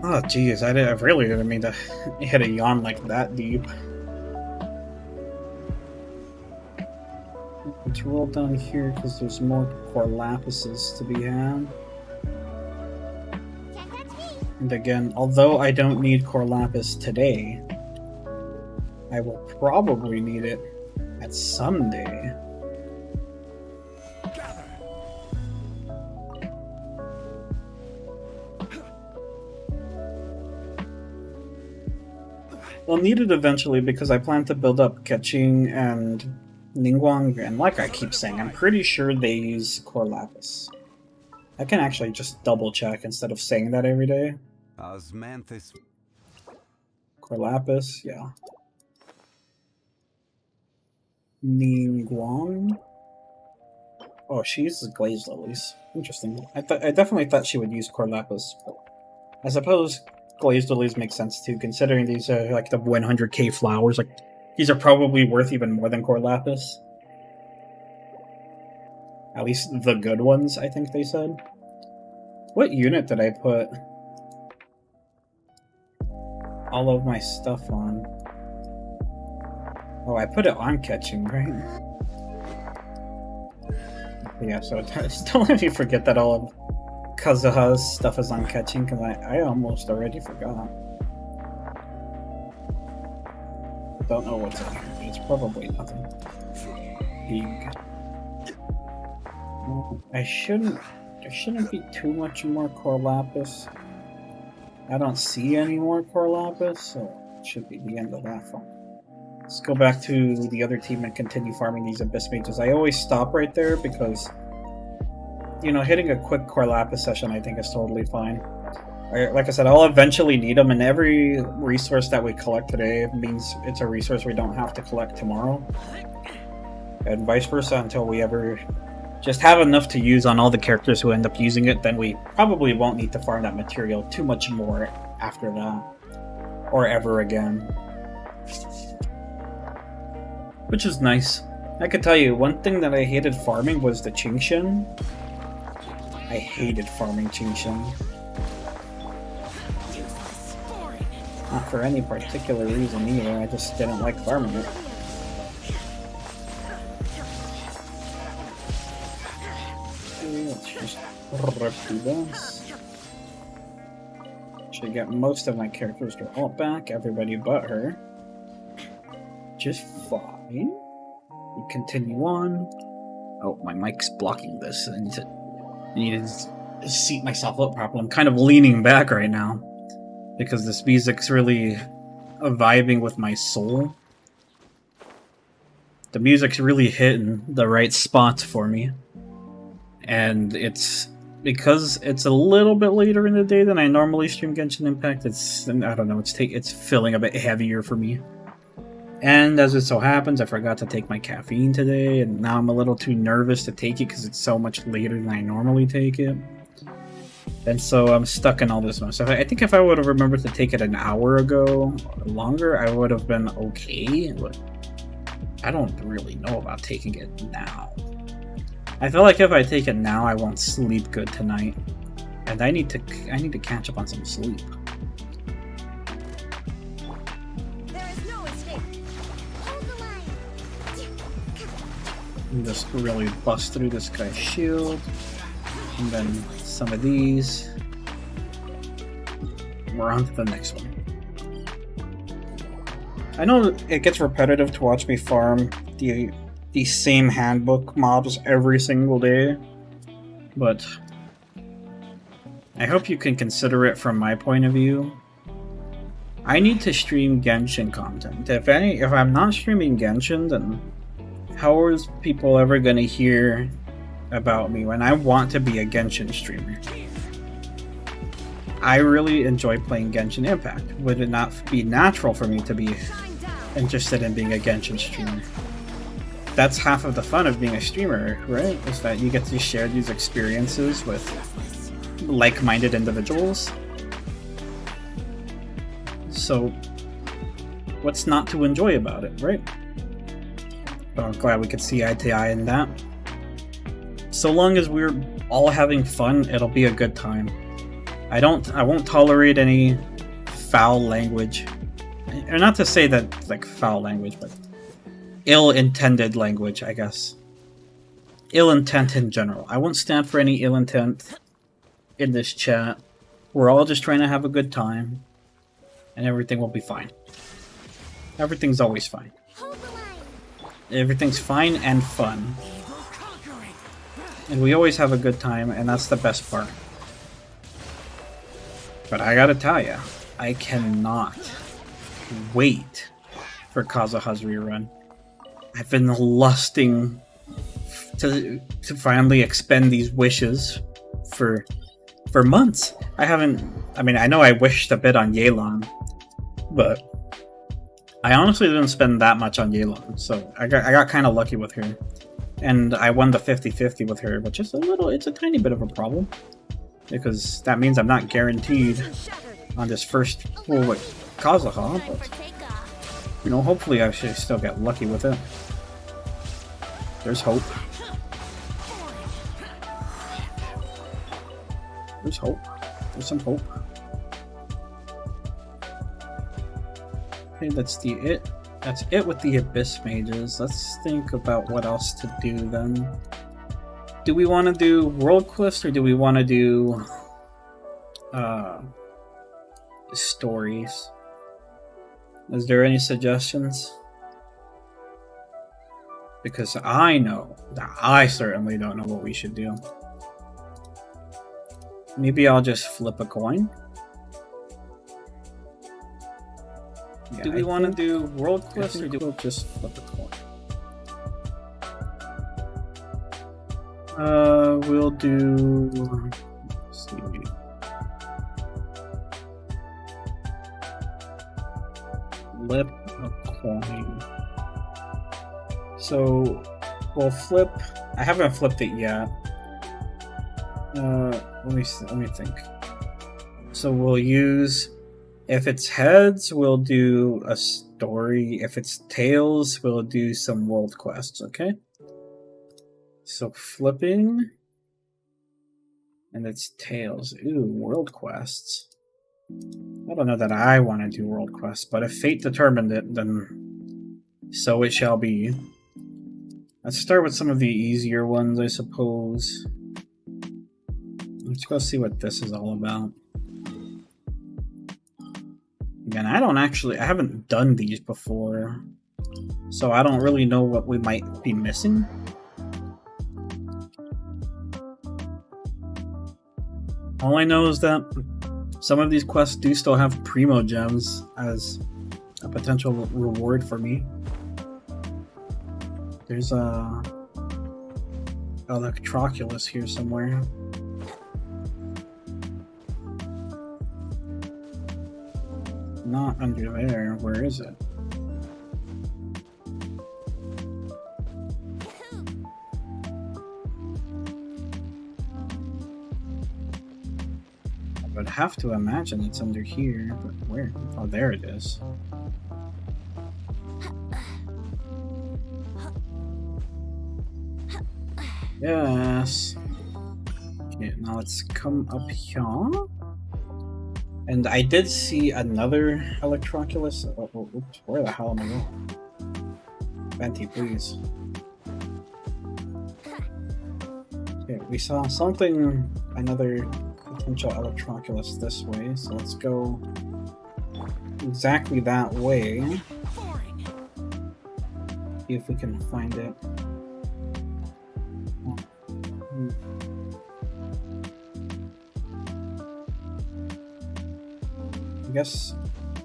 Oh jeez, I really didn't mean to hit a yawn like that deep. Let's roll down here because there's more core lapises to be had. And again, although I don't need core lapis today, I will probably need it at some day. I'll need it eventually because I plan to build up Ketching and Ningguang, and like I keep saying, I'm pretty sure they use core lapis. I can actually just double check instead of saying that every day. Osmanthus. Core lapis, yeah. Ningguang. Oh, she uses glazed lilies. Interesting. I definitely thought she would use core lapis, but I suppose glazed lilies make sense too, considering these are like the 100k flowers. Like, these are probably worth even more than core lapis. At least the good ones, I think they said. What unit did I put all of my stuff on? Oh, I put it on Ketching, right? Yeah, so don't let me forget that all of Kazuha's stuff is on Ketching, because I almost already forgot. Don't know what's in here, but it's probably nothing big. There shouldn't be too much more core lapis. I don't see any more core lapis, so it should be the end of that fun. Let's go back to the other team and continue farming these abyss mages. I always stop right there because, you know, hitting a quick core lapis session I think is totally fine. Like I said, I'll eventually need them, and every resource that we collect today means it's a resource we don't have to collect tomorrow. And vice versa until we ever just have enough to use on all the characters who end up using it, then we probably won't need to farm that material too much more after that. Or ever again. Which is nice. I could tell you, one thing that I hated farming was the Qingshen. I hated farming Qingshen. Not for any particular reason either, I just didn't like farming it. Let's just rip through this. Should get most of my characters to ult back, everybody but her. Just fine. We continue on. Oh, my mic's blocking this. I need to seat myself up properly. I'm kind of leaning back right now because this music's really vibing with my soul. The music's really hitting the right spots for me. And it's because it's a little bit later in the day than I normally stream Genshin Impact. I don't know, it's feeling a bit heavier for me. And as it so happens, I forgot to take my caffeine today, and now I'm a little too nervous to take it because it's so much later than I normally take it. And so I'm stuck in all this mess. I think if I would have remembered to take it an hour ago or longer, I would have been okay. But I don't really know about taking it now. I feel like if I take it now, I won't sleep good tonight, and I need to catch up on some sleep. There is no escape. Hold the line. And just really bust through this guy's shield, and then some of these. We're on to the next one. I know it gets repetitive to watch me farm the same handbook mobs every single day, but I hope you can consider it from my point of view. I need to stream Genshin content. If I'm not streaming Genshin, then how is people ever gonna hear about me when I want to be a Genshin streamer? I really enjoy playing Genshin Impact. Would it not be natural for me to be Shine down. interested in being a Genshin streamer? That's half of the fun of being a streamer, right? Is that you get to share these experiences with like-minded individuals. So, what's not to enjoy about it, right? But I'm glad we could see eye to eye in that. So long as we're all having fun, it'll be a good time. I won't tolerate any foul language. Or not to say that like foul language, but ill-intended language, I guess. Ill intent in general. I won't stand for any ill intent in this chat. We're all just trying to have a good time, and everything will be fine. Everything's always fine. Hold the line. Everything's fine and fun. And we always have a good time, and that's the best part. But I gotta tell ya, I cannot wait for Kazuha's rerun. I've been lusting to finally expend these wishes for months. I mean, I know I wished a bit on Yelan, but I honestly didn't spend that much on Yelan, so I got kind of lucky with her. And I won the 50-50 with her, which is it's a tiny bit of a problem, because that means I'm not guaranteed Shattered. on this first pull with Kazuha, Time but for takeoff. you know, hopefully I should still get lucky with it. There's hope. There's hope. There's some hope. Okay, that's it with the Abyss Mages. Let's think about what else to do then. Do we want to do World Quest or do we want to do stories? Is there any suggestions? Because I know that I certainly don't know what we should do. Maybe I'll just flip a coin. Yeah, do we want to do World Quest or do we just flip a coin? We'll do. Let's see. Flip a coin. So we'll flip. I haven't flipped it yet. Let me think. So we'll use. If it's heads, we'll do a story. If it's tails, we'll do some world quests. Okay. So flipping, and it's tails. Ooh, world quests. I don't know that I want to do world quests, but if fate determined it, then so it shall be. Let's start with some of the easier ones, I suppose. Let's go see what this is all about. Again, I haven't done these before, so I don't really know what we might be missing. All I know is that some of these quests do still have Primo Gems as a potential reward for me. There's a Electroculus here somewhere. Not under there. Where is it? I'd have to imagine it's under here, but where? Oh, there it is. Yes. Okay, now let's come up here. And I did see another Electroculus. Oh, oops, where the hell am I going? Venti, please. Okay, we saw something, another potential Electroculus this way, so let's go exactly that way. See if we can find it. I guess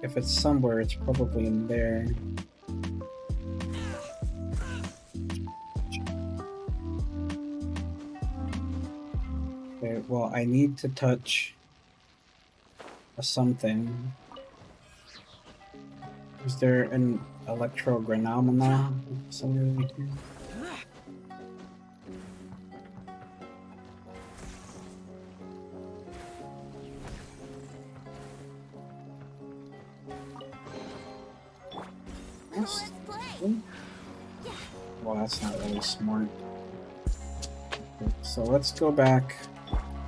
if it's somewhere, it's probably in there. Okay, well, I need to touch a something. Is there an electrogranomina somewhere right here? Let's play. Well, that's not really smart. Okay, so let's go back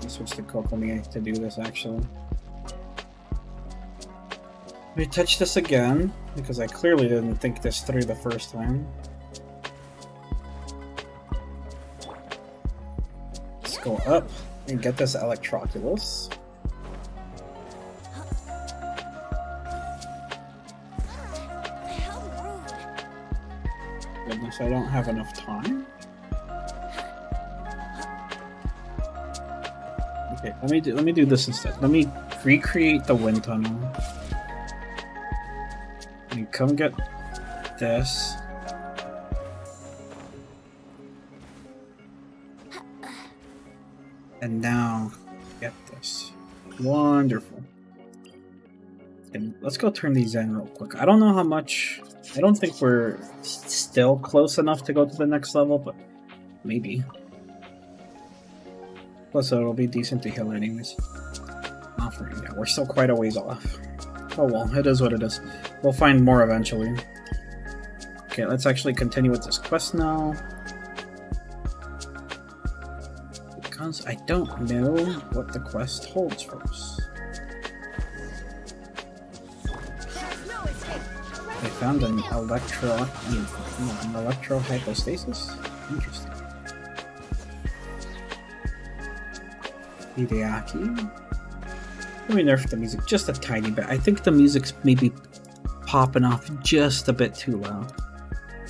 and switch to Kokomi to do this actually. Let me touch this again, because I clearly didn't think this through the first time. Let's go up and get this Electroculus. Goodness, I don't have enough time. Okay, let me do this instead. Let me recreate the wind tunnel. Let me come get this. And now get this. Wonderful. And let's go turn these in real quick. I don't know how much. I don't think we're still close enough to go to the next level, but maybe. Plus, it'll be decent to heal anyways. Not for yeah, we're still quite a ways off. Oh well, it is what it is. We'll find more eventually. Okay, let's actually continue with this quest now. Because I don't know what the quest holds for us. I found an electro hypostasis? Interesting. Hideaki. Let me nerf the music just a tiny bit. I think the music's maybe popping off just a bit too loud.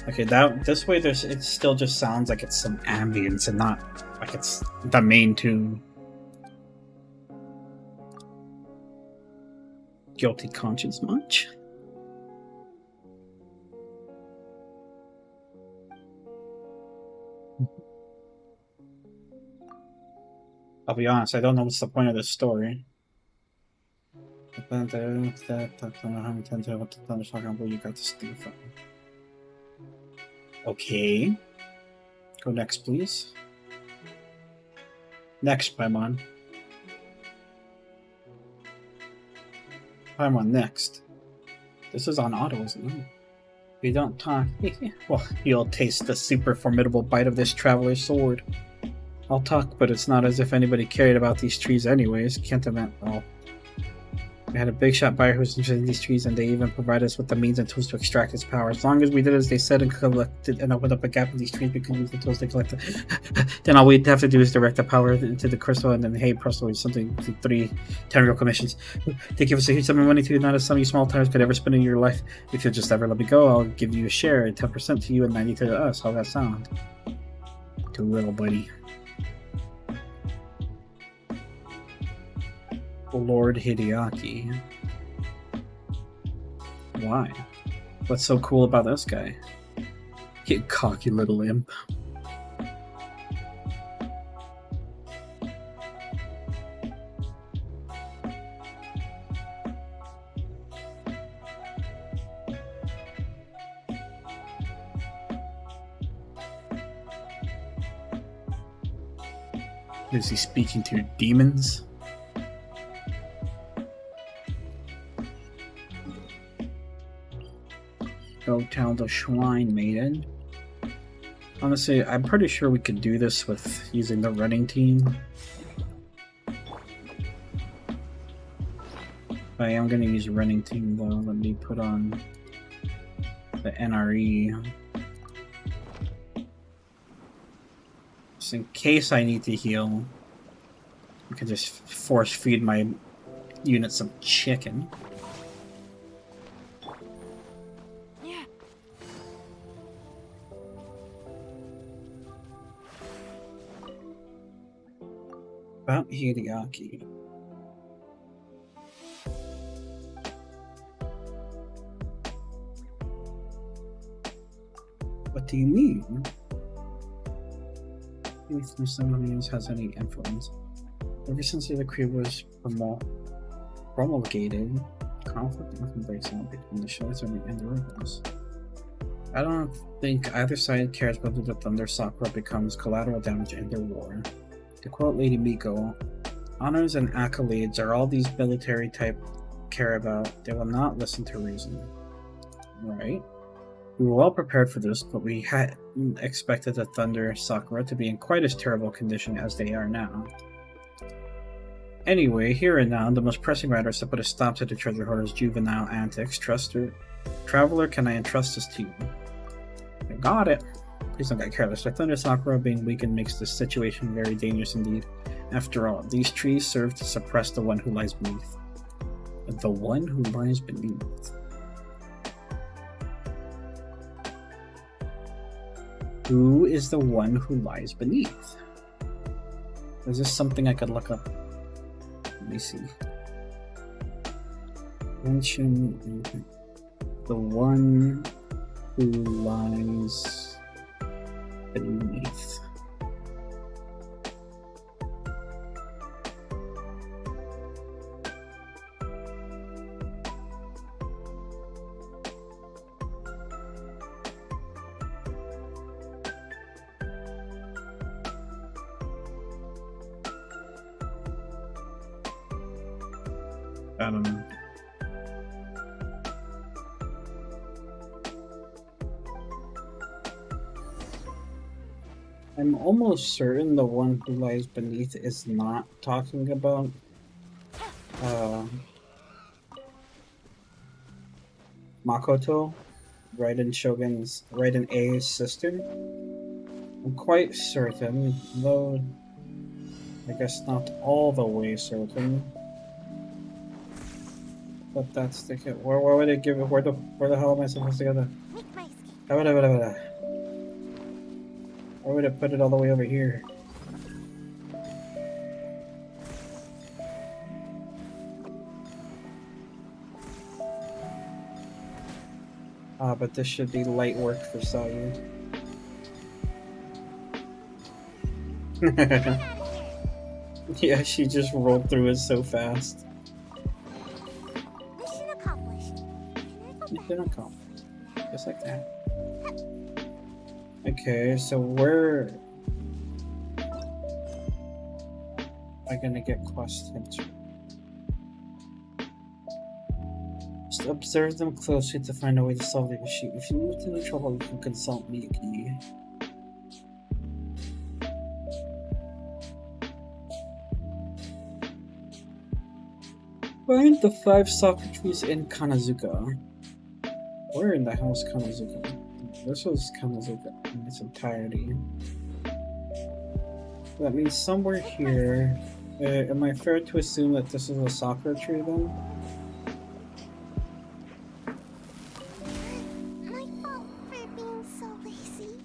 Okay, this way it still just sounds like it's some ambience and not like it's the main tune. Guilty conscience much? I'll be honest, I don't know what's the point of this story. You got this thing from. Okay. Go next, please. Next, Paimon. Paimon, next. This is on auto, isn't it? If you don't talk, well, you'll taste the super formidable bite of this traveler's sword. I'll talk, but it's not as if anybody cared about these trees anyways. Can't admit, well. We had a big shot buyer who was interested in these trees, and they even provided us with the means and tools to extract its power. As long as we did as they said and collected and opened up a gap in these trees, we could use the tools they collected. Then all we'd have to do is direct the power into the crystal, and then hey, presto, something 3 10-real commissions. They give us a huge sum of money to not a sum you small timers could ever spend in your life. If you'll just ever let me go, I'll give you a share, 10% to you and 90% to us. How's that sound? Too little, buddy. Lord Hideaki. Why? What's so cool about this guy? You cocky little imp. Is he speaking to demons? Go tell the Shrine Maiden. Honestly, I'm pretty sure we could do this with using the running team. I am going to use running team though. Let me put on the NRE. Just in case I need to heal, I can just force feed my unit some chicken. About Hideaki. What do you mean? If someone else has any influence. Ever since the decree was promulgated, conflict often breaks out between the Shelter and the rebels. I don't think either side cares whether the Thunder Sakura becomes collateral damage in their war. To quote Lady Miko, honors and accolades are all these military type care about. They will not listen to reason. Right? We were well prepared for this, but we hadn't expected the Thunder Sakura to be in quite as terrible condition as they are now. Anyway, here and now, the most pressing matter is to put a stop to the treasure hoarder's juvenile antics. Traveler, can I entrust this to you? I got it. Please don't get careless. The Thunder Sakura being weakened makes this situation very dangerous indeed. After all, these trees serve to suppress the one who lies beneath. The one who lies beneath. Who is the one who lies beneath? Is this something I could look up? Let me see. Genshin, the one who lies beneath. I don't know. I'm almost certain the one who lies beneath is not talking about Makoto, Raiden A's sister. I'm quite certain, though I guess not all the way certain. But that's the kid. Where would it give it? Where the hell am I supposed to get that? Where would it put it all the way over here? Ah, but this should be light work for Sayu. Yeah, she just rolled through it so fast. Mission accomplished. Mission accomplished. Just like that. Okay, so where am I gonna get questions? Just observe them closely to find a way to solve the issue. If you meet into trouble, you can consult me. Find the 5 soccer trees in Kanazuka. Where in the hell is Kanazuka? This was Kanazuka in its entirety. That means somewhere here. Am I fair to assume that this is a soccer tree then? My fault for being so lazy.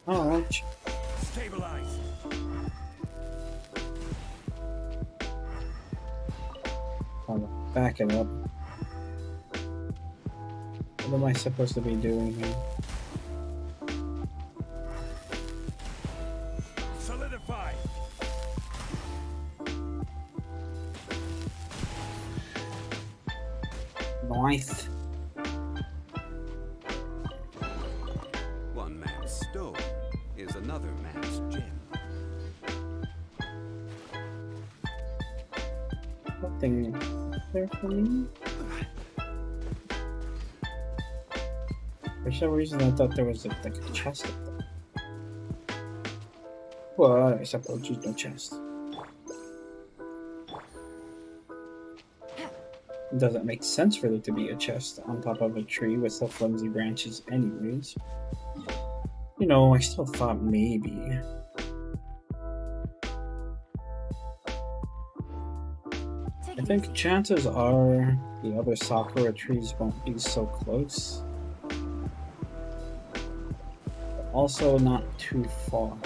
Ouch. Stabilize. I'll back it up. What am I supposed to be doing here? Solidify. Nice. One man's stone is another man's gem. Nothing there for me? For some reason I thought there was like a chest up there. Well, I suppose there's no chest. It doesn't make sense for there to be a chest on top of a tree with so flimsy branches anyways. You know, I still thought maybe. I think chances are the other sakura trees won't be so close. But also not too far.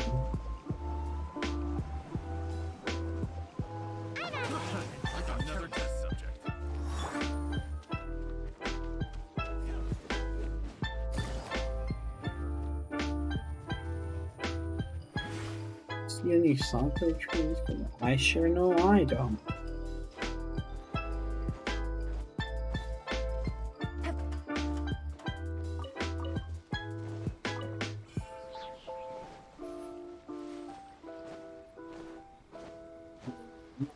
Another test subject. See any sakura trees? I sure know I don't.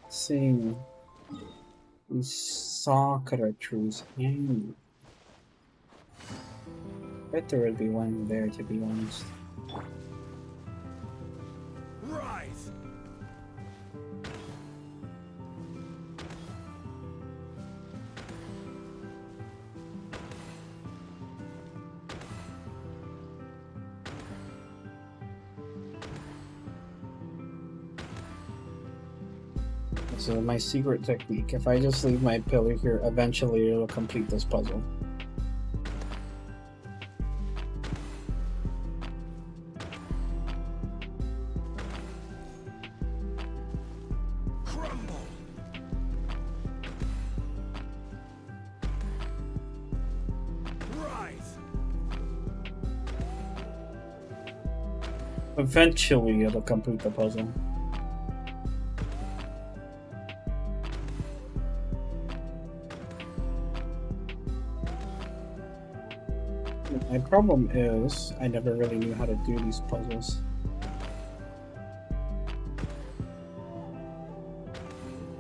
Seeing these sakura trees. I bet there would be one there, to be honest. Rise. So my secret technique, if I just leave my pillar here, eventually it'll complete this puzzle. Crumble. Rise. Eventually it'll complete the puzzle. My problem is, I never really knew how to do these puzzles.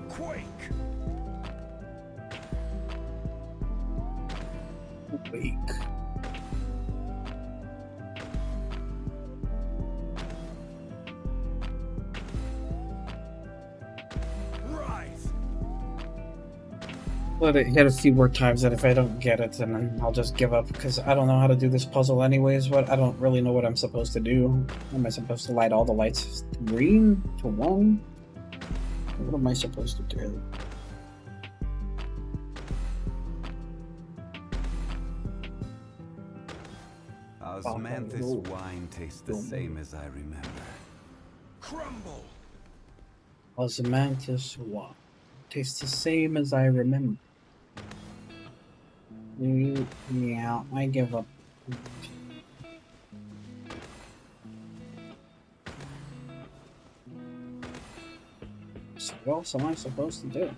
Quake. Wake. Rise. Let it hit a few more times, and if I don't get it, then I'll just give up, because I don't know how to do this puzzle anyways. I don't really know what I'm supposed to do. Am I supposed to light all the lights green to 1? What am I supposed to do? Osmanthus wine tastes the same as I remember. Crumble. Osmanthus what? Tastes the same as I remember. Yeah, I give up. So what else am I supposed to do?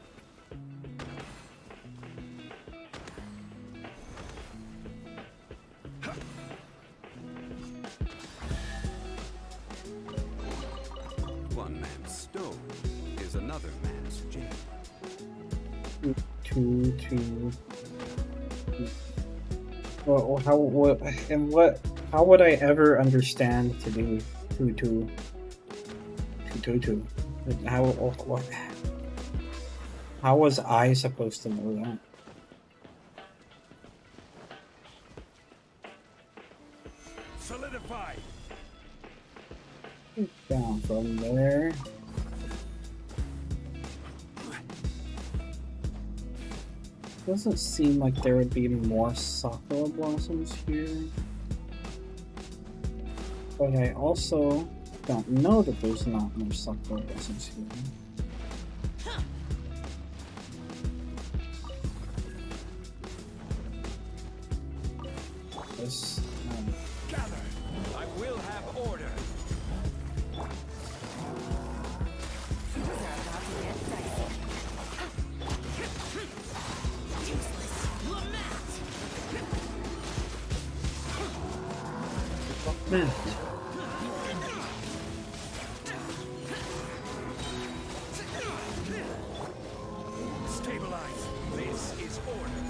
One man's stone is another man's gem. Well, how would I ever understand to do two? How was I supposed to know that? Solidify. Down from there. Doesn't seem like there would be more sakura blossoms here. But I also don't know that there's not more Sakura lessons here. This, Gather! I will have order! Things are about to get dicey. Useless. Lament. man. Stabilize! This is order!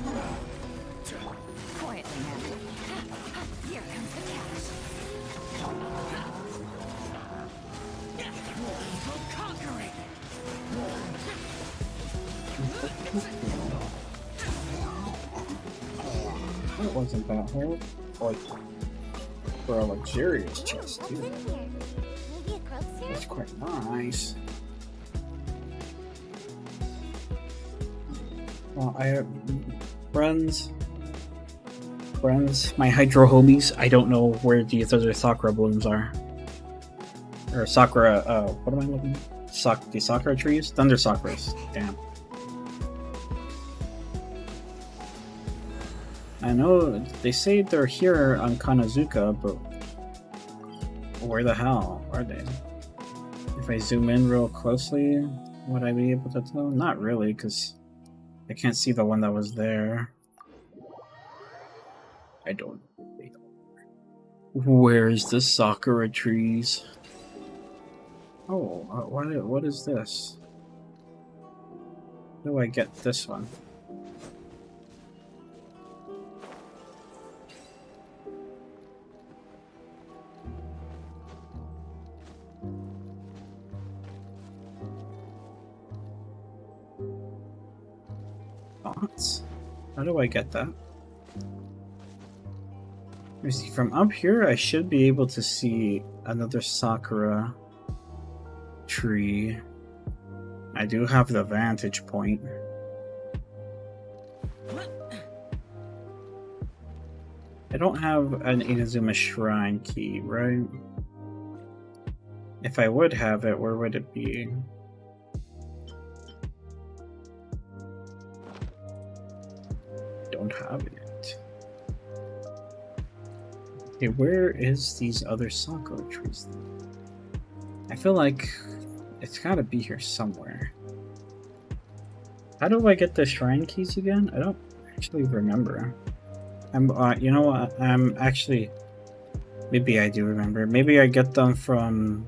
Quietly now. Here comes the cash. Conquering! That wasn't that hard. Like, for a luxurious chest, What's too. in here? Maybe a crow's here? That's quite nice. Well, I have friends, my hydro homies. I don't know where these other Sakura blooms are. Or Sakura, what am I looking at? The Sakura trees? Thunder Sakuras. Damn. I know they say they're here on Kanazuka, but where the hell are they? If I zoom in real closely, would I be able to tell? Not really, because I can't see the one that was there. I don't know. Where's the Sakura trees? Oh, what is this? How do I get this one? Thoughts? How do I get that? Let me see. From up here, I should be able to see another Sakura tree. I do have the vantage point. I don't have an Inazuma Shrine key, right? If I would have it, where would it be? Don't have it. Okay, where is these other Sakura trees then? I feel like it's gotta be here somewhere. How do I get the shrine keys again? I don't actually remember. You know what? I'm actually, maybe I do remember. Maybe I get them from,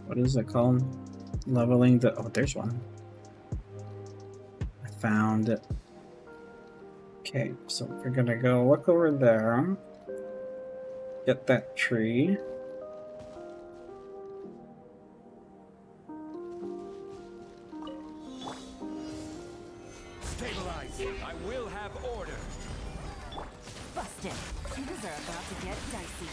what is it called? Leveling the, oh, there's one. I found it. Okay, so we're gonna go look over there. Get that tree. Stabilize! I will have order! Busted. Things are about to get dicey.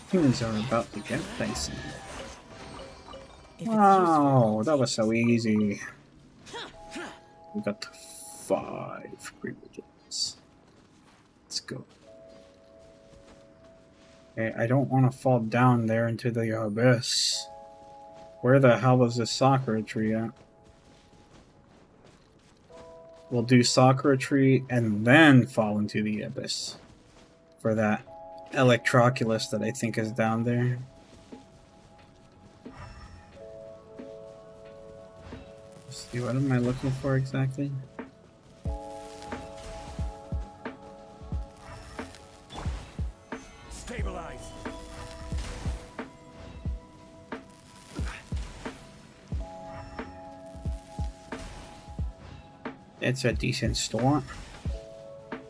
Things are about to get dicey. Wow, that was so easy. We got 5 privileges. Let's go. Okay, I don't want to fall down there into the abyss. Where the hell was this Sakura tree at? We'll do Sakura tree and then fall into the abyss. For that Electroculus that I think is down there. Let's see, what am I looking for exactly? Stabilize! It's a decent start.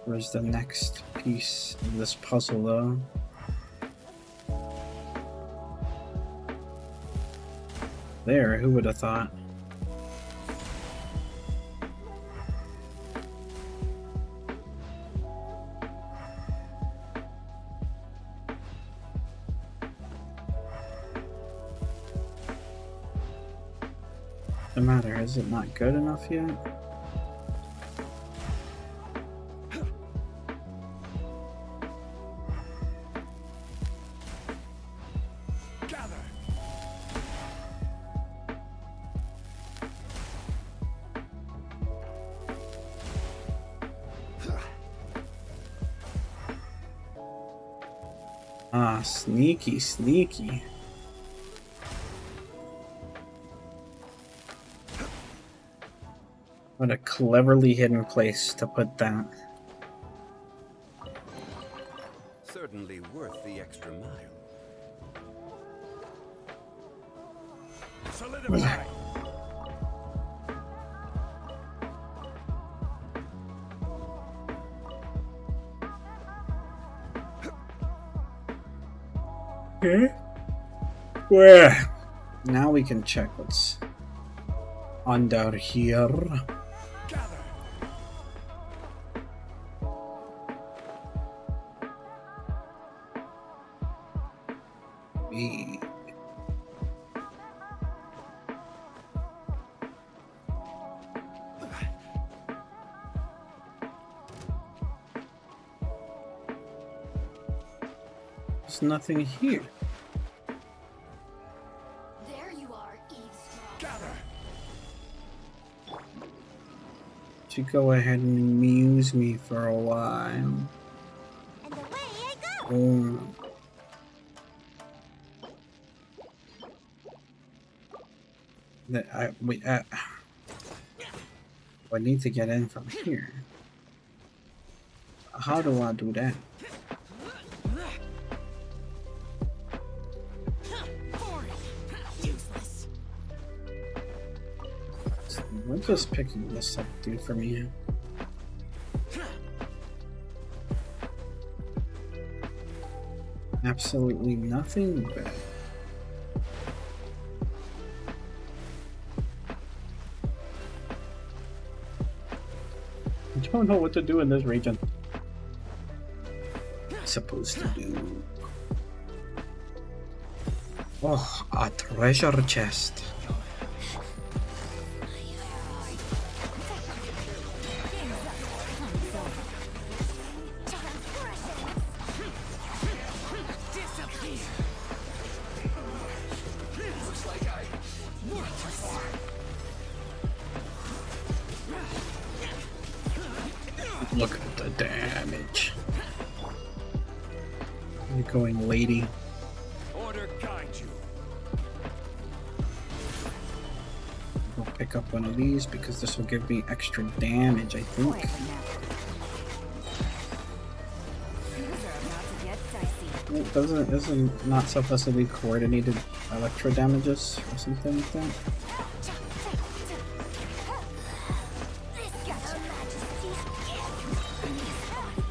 Where's the next piece of this puzzle though? There, who would have thought? the matter? Is it not good enough yet? Gather. Ah, sneaky, sneaky. What a cleverly hidden place to put that. Certainly worth the extra mile. Solidify. Okay. Well, now we can check what's under here. Gather. We- There's nothing here. There you are, eavesdropper. Gather. To go ahead and amuse me for a while. And away I go. Oh. I need to get in from here. How do I do that? Useless. We're just picking this up, dude, for me. Absolutely nothing bad. I don't know what to do in this region. Supposed to do. Oh, a treasure chest. Look at the damage. Where you going, lady? Order guide you. I'll pick up one of these because this will give me extra damage, I think. Things are about to get dicey. Isn't not supposed to be coordinated electro damages or something like that? This Her Majesty's gift. This body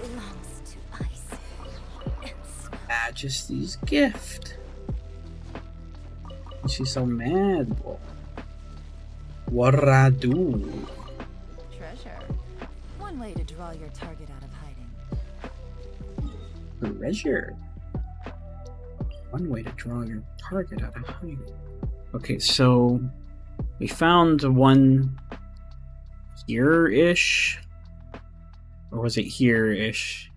belongs to ice and snow. Majesty's gift. She's so mad, boy. What I do? Treasure. One way to draw your target out of hiding. Treasure. One way to draw your target out of hiding. Okay, so we found one here-ish, or was it here-ish?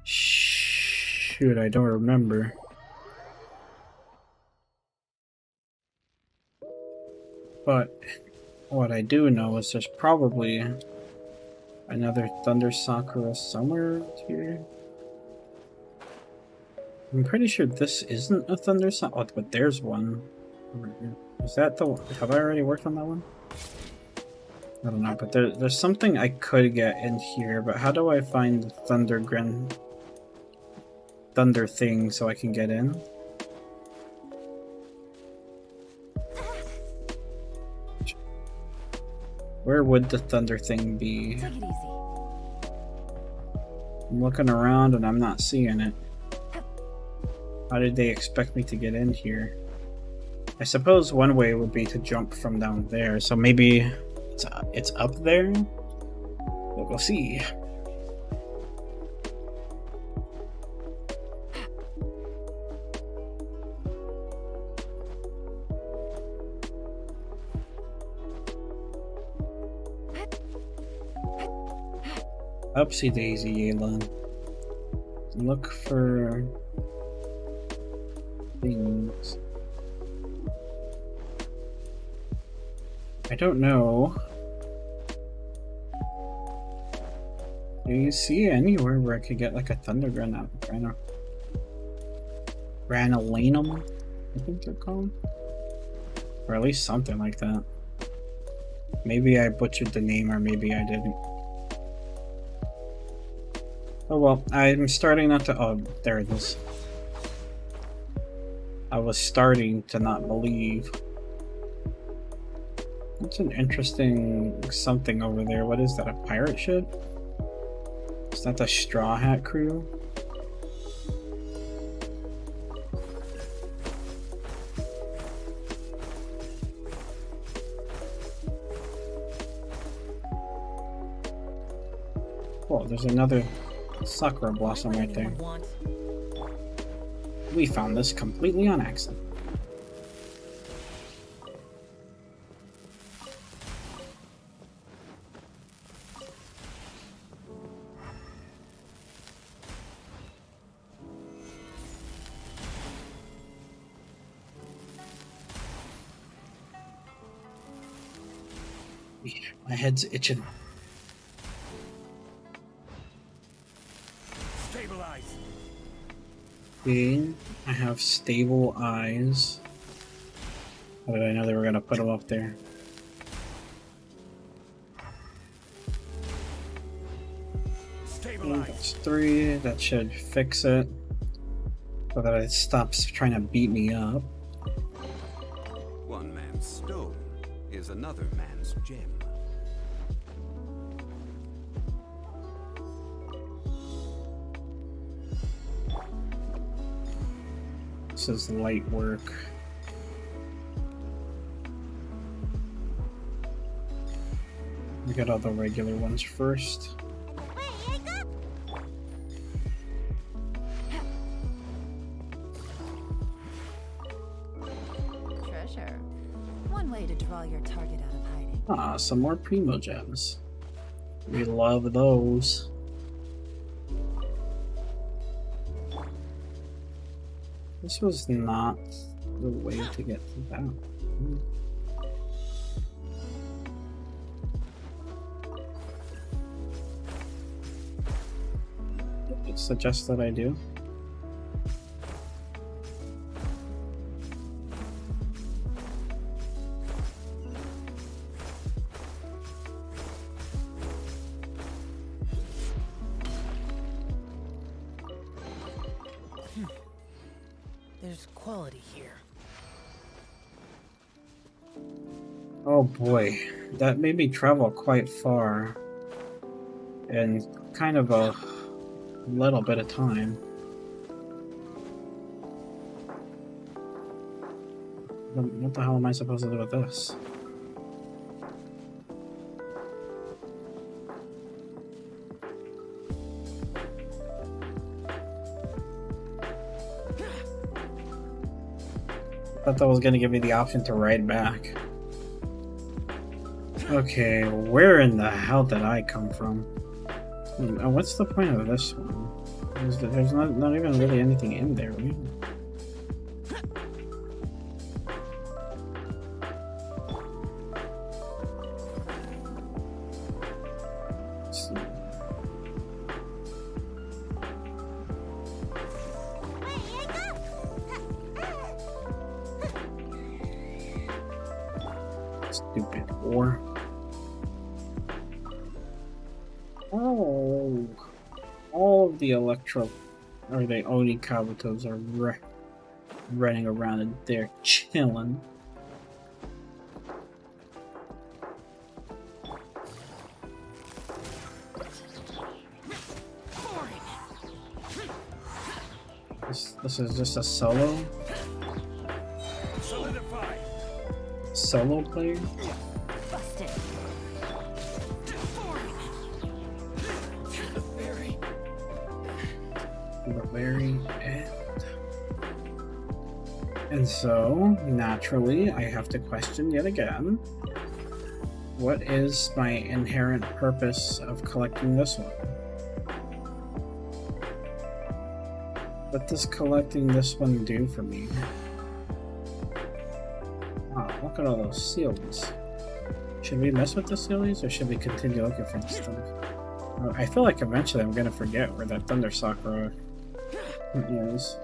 Shoot, I don't remember. But what I do know is there's probably another Thunder Sakura somewhere here. I'm pretty sure this isn't a Thunder Sakura. Oh, but there's one. Is that the one? Have I already worked on that one? I don't know, but there's something I could get in here, but how do I find the Thunder thing so I can get in? Where would the Thunder thing be? Take it easy. I'm looking around and I'm not seeing it. How did they expect me to get in here? I suppose one way would be to jump from down there, so maybe it's up there? We'll go see. Upsy daisy, Ayla. Look for things. I don't know. Do you see anywhere where I could get like a thunder granalanum? I think they're called, or at least something like that. Maybe I butchered the name, or maybe I didn't. Oh well, I'm starting not to. Oh, there it is. I was starting to not believe. That's an interesting something over there. What is that? A pirate ship? Is that the Straw Hat crew? Oh, there's another sakura blossom right there. We found this completely on accident. My head's itching. Stabilize. Okay, I have stable eyes. How did I know they were gonna put them up there? Stabilize. That's 3. That should fix it, so that it stops trying to beat me up. One man's stone is another man's gem. This is light work. We got all the regular ones first. Treasure. One way to draw your target out of hiding. Ah, some more primo gems. We love those. This was not the way to get to that. It suggests that I do. There's quality here. Oh boy, that made me travel quite far in kind of a little bit of time. What the hell am I supposed to do with this? I thought that was going to give me the option to ride back. Okay, where in the hell did I come from? What's the point of this one? There's not even really anything in there, right? Let's see. Stupid ore. Oh, all of the Electro, or the Oni Kabutos are running around and they're chilling. This is just a solo player. Busted. The very end. And so, naturally, I have to question yet again, what is my inherent purpose of collecting this one? What does collecting this one do for me? Wow, look at all those seals. Should we mess with the seals or should we continue looking for this stuff? I feel like eventually I'm gonna forget where that Thunder Sakura is.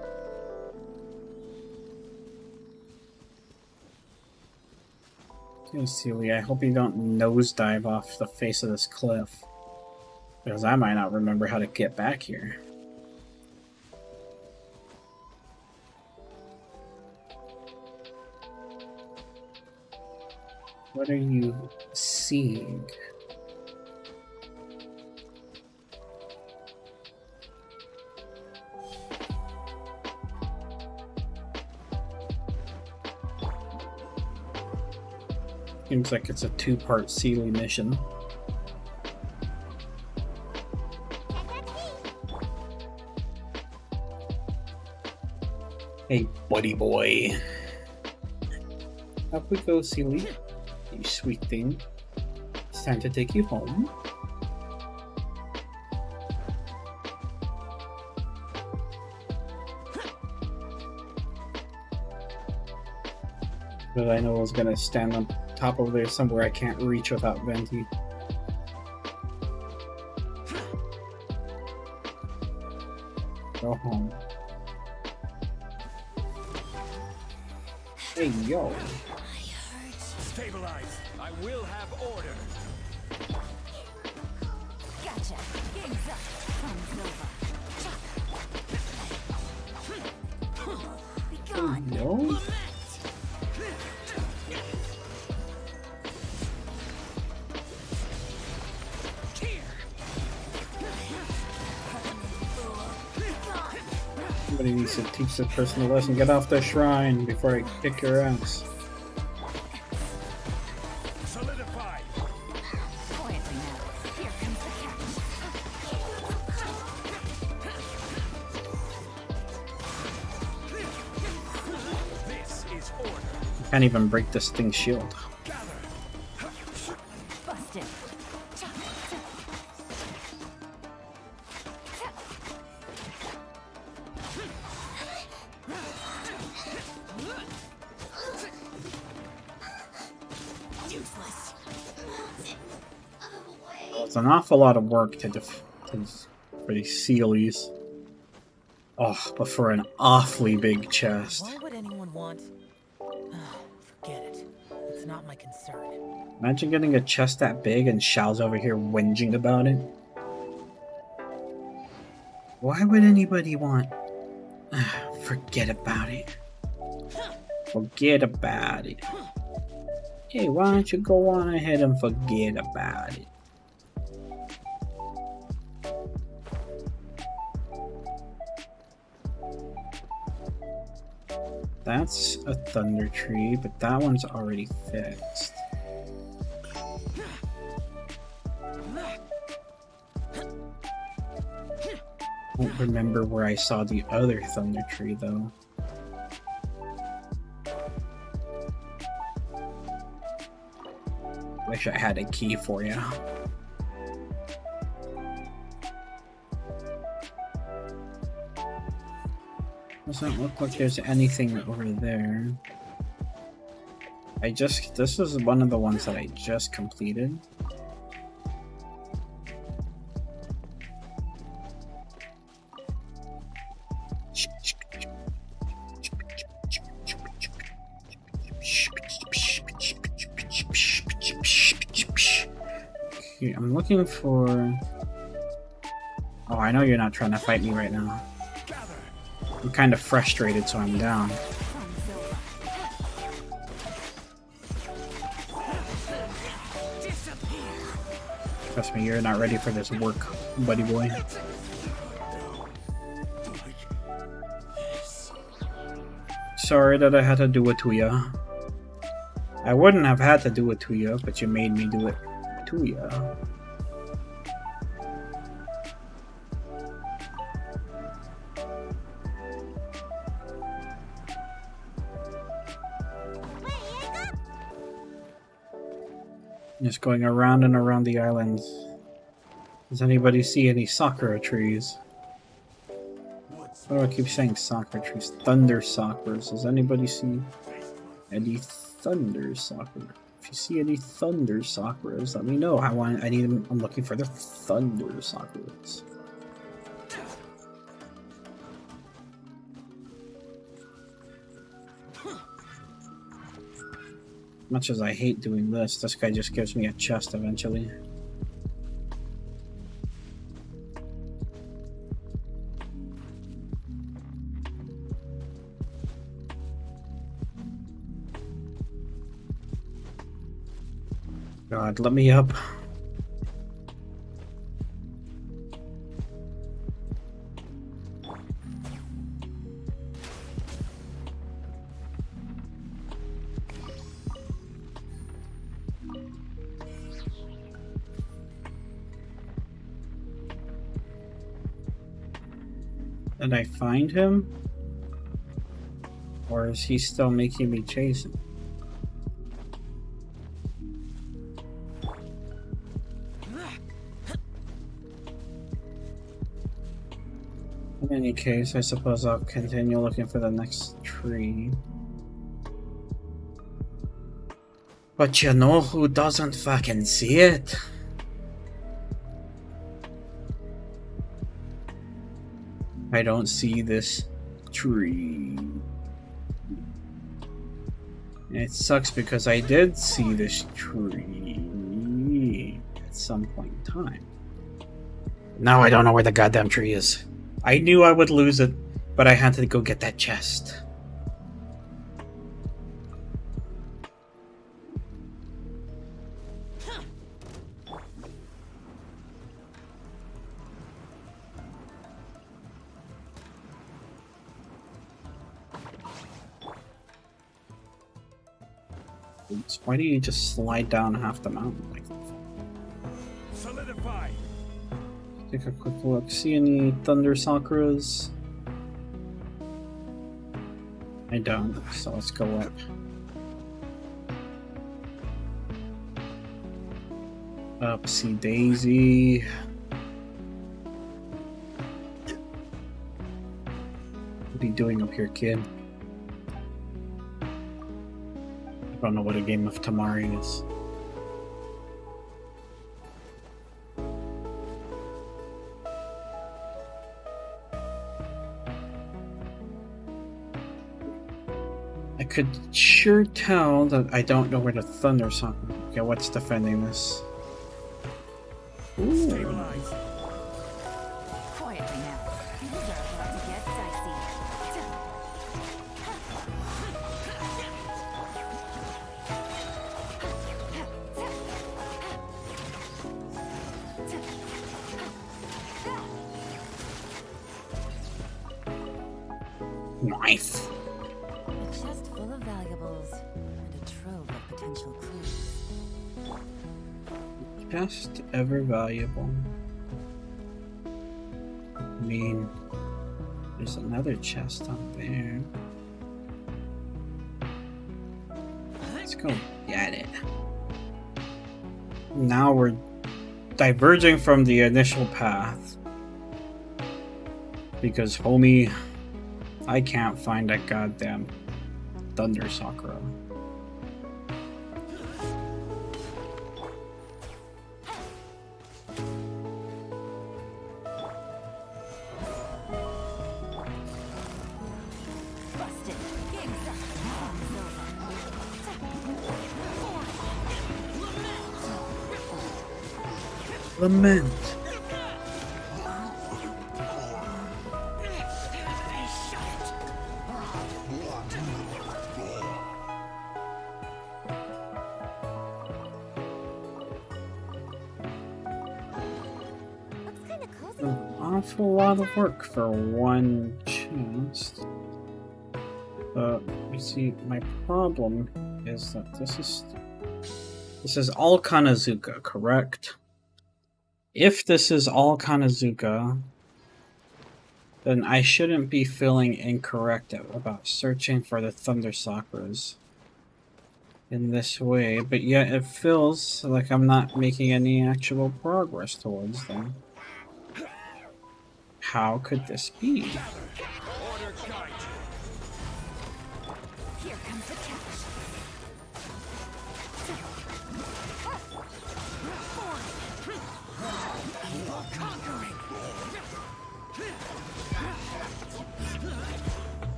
Okay, Sealy, I hope you don't nosedive off the face of this cliff. Because I might not remember how to get back here. What are you seeing? Seems like it's a two-part Sealy mission. Hey, buddy boy. Up we go, Sealy. You sweet thing. It's time to take you home. But I know I was gonna stand on top over there somewhere I can't reach without Venti. Go home. Hey, yo. Stabilize. I will have order. Gotcha. Game's up. Fun's over. Be gone. Yo. Somebody needs to teach this person a lesson. Get off the shrine before I kick your ass. Solidify. Quietly now. Here comes the catch. This is order. Can't even break this thing's shield. Gather. Busted. It's an awful lot of work for these Sealies. Oh, but for an awfully big chest. Why would anyone want... Forget it. It's not my concern. Imagine getting a chest that big and Xiao's over here whinging about it. Why would anybody want... Forget about it. Forget about it. Hey, why don't you go on ahead and forget about it? That's a thunder tree, but that one's already fixed. Don't remember where I saw the other thunder tree though. Wish I had a key for you. Doesn't look like there's anything over there. This is one of the ones that I just completed. Okay, I'm looking for... Oh, I know you're not trying to fight me right now. I'm kind of frustrated, so I'm down. Trust me, you're not ready for this work, buddy boy. Sorry that I had to do it to ya. I wouldn't have had to do it to ya, but you made me do it to ya. Just going around and around the islands. Does anybody see any sakura trees? What's Why do I keep saying sakura trees? Thunder sakuras. Does anybody see any thunder sakura? If you see any thunder sakuras, let me know. I need them. I'm looking for the thunder sakuras. Much as I hate doing this guy just gives me a chest eventually. God, let me up. Did I find him? Or is he still making me chase him? In any case, I suppose I'll continue looking for the next tree. But you know who doesn't fucking see it? I don't see this tree. And it sucks because I did see this tree at some point in time. Now I don't know where the goddamn tree is. I knew I would lose it, but I had to go get that chest. Why do you just slide down half the mountain like that? Solidify. Take a quick look. See any thunder sakuras? I don't, so let's go up. Upsy daisy. What are you doing up here, kid? I don't know what a game of Tamari is. I could sure tell that I don't know where the thunder song. Okay, what's defending this? Ooh. Stabilize. Quietly now. These are about to get dicey. Knife. A chest full of valuables and a trove of potential clues. Chest ever valuable. I mean, there's another chest up there. Let's go get it. Now we're diverging from the initial path. Because, homie, I can't find that goddamn thunder sakura. Busted. Game's up. Lament. Looks kinda cozy. An awful lot of work for one chest. You see, my problem is that this is all Kanazuka, correct? If this is all Kanazuka, then I shouldn't be feeling incorrect about searching for the Thunder Sakuras in this way, but yet it feels like I'm not making any actual progress towards them. How could this be? Use the catch. Evil conquering.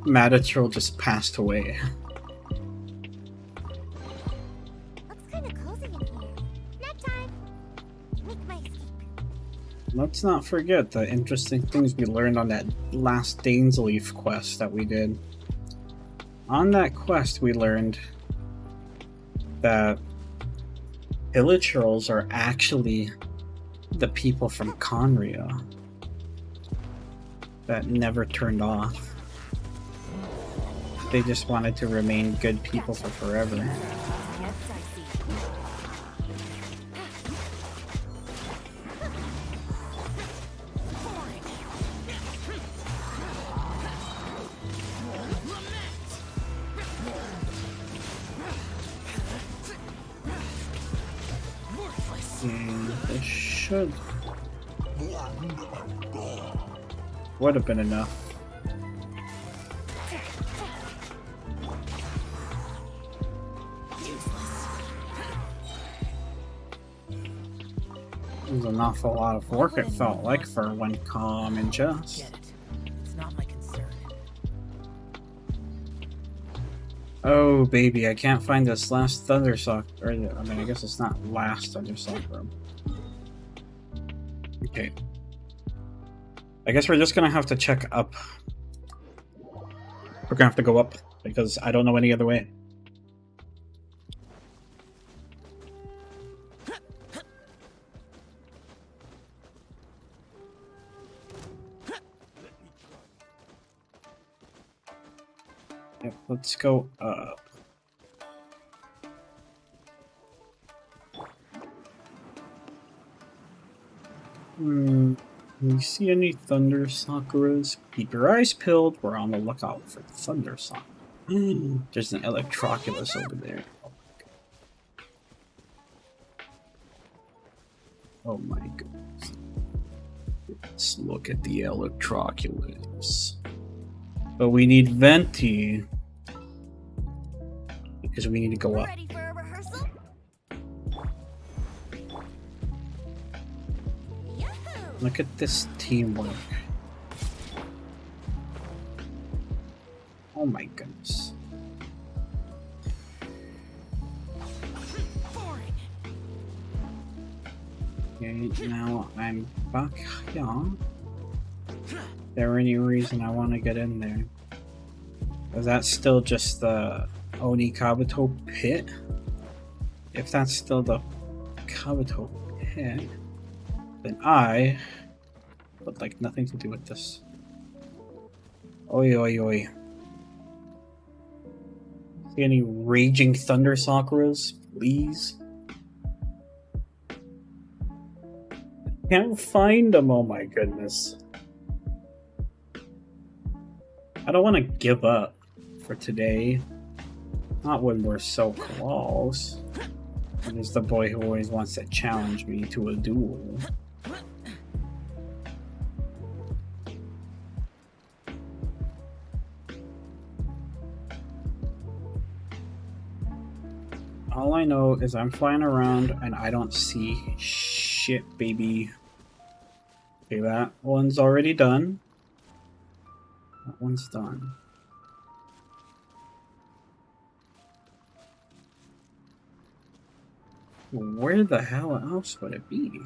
Matatrol just passed away. Looks kind of cozy in here. Nap time. Make my escape. Let's not forget the interesting things we learned on that last Dainsleaf quest that we did. On that quest, we learned that village trolls are actually the people from Conria that never turned off. They just wanted to remain good people for forever. Yes, I see. And this should... would have been enough. It was an awful lot of work, it felt like, for one calm and just. Get it. It's not my concern. Oh, baby, I can't find this last Thundersock. Or, I mean, I guess it's not last Thundersock room. Okay. I guess we're just gonna have to check up. We're gonna have to go up, because I don't know any other way. Yep, let's go up. You see any thunder sakuras? Keep your eyes peeled. We're on the lookout for the thunder sakura. There's an electroculus over there. Oh my goodness. Let's look at the electroculus. But we need Venti. Because we need to go up. Ready for a rehearsal? Yahoo! Look at this teamwork. Oh my goodness. Okay, now I'm back here. Is there any reason I want to get in there? Is that still just the Oni Kabuto pit? If that's still the Kabuto pit, then I would like nothing to do with this. Oi, oi, oi. See any raging thunder sakuras, please? Can't find them, oh my goodness. I don't want to give up for today. Not when we're so close. And there's the boy who always wants to challenge me to a duel. All I know is I'm flying around and I don't see shit, baby. Okay, that one's already done. That one's done. Where the hell else would it be?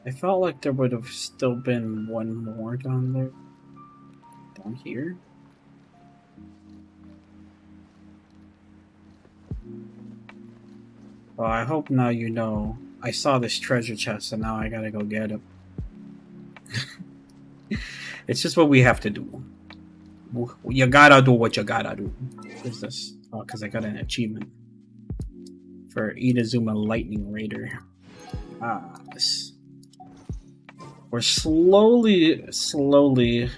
I felt like there would have still been one more down there. Down here? Well, I hope now you know. I saw this treasure chest and now I gotta go get it. It's just what we have to do. You gotta do what you gotta do. What is this? Oh, because I got an achievement for Inazuma Lightning Raider. Ah, this. We're slowly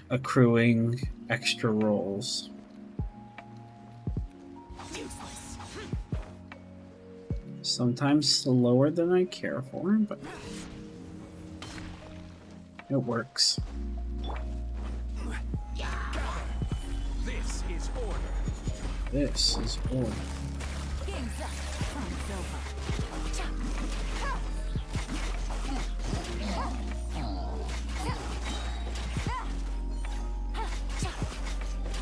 accruing extra rolls. Sometimes slower than I care for, but It works. This is order. This is order. Game's up. Fun's over.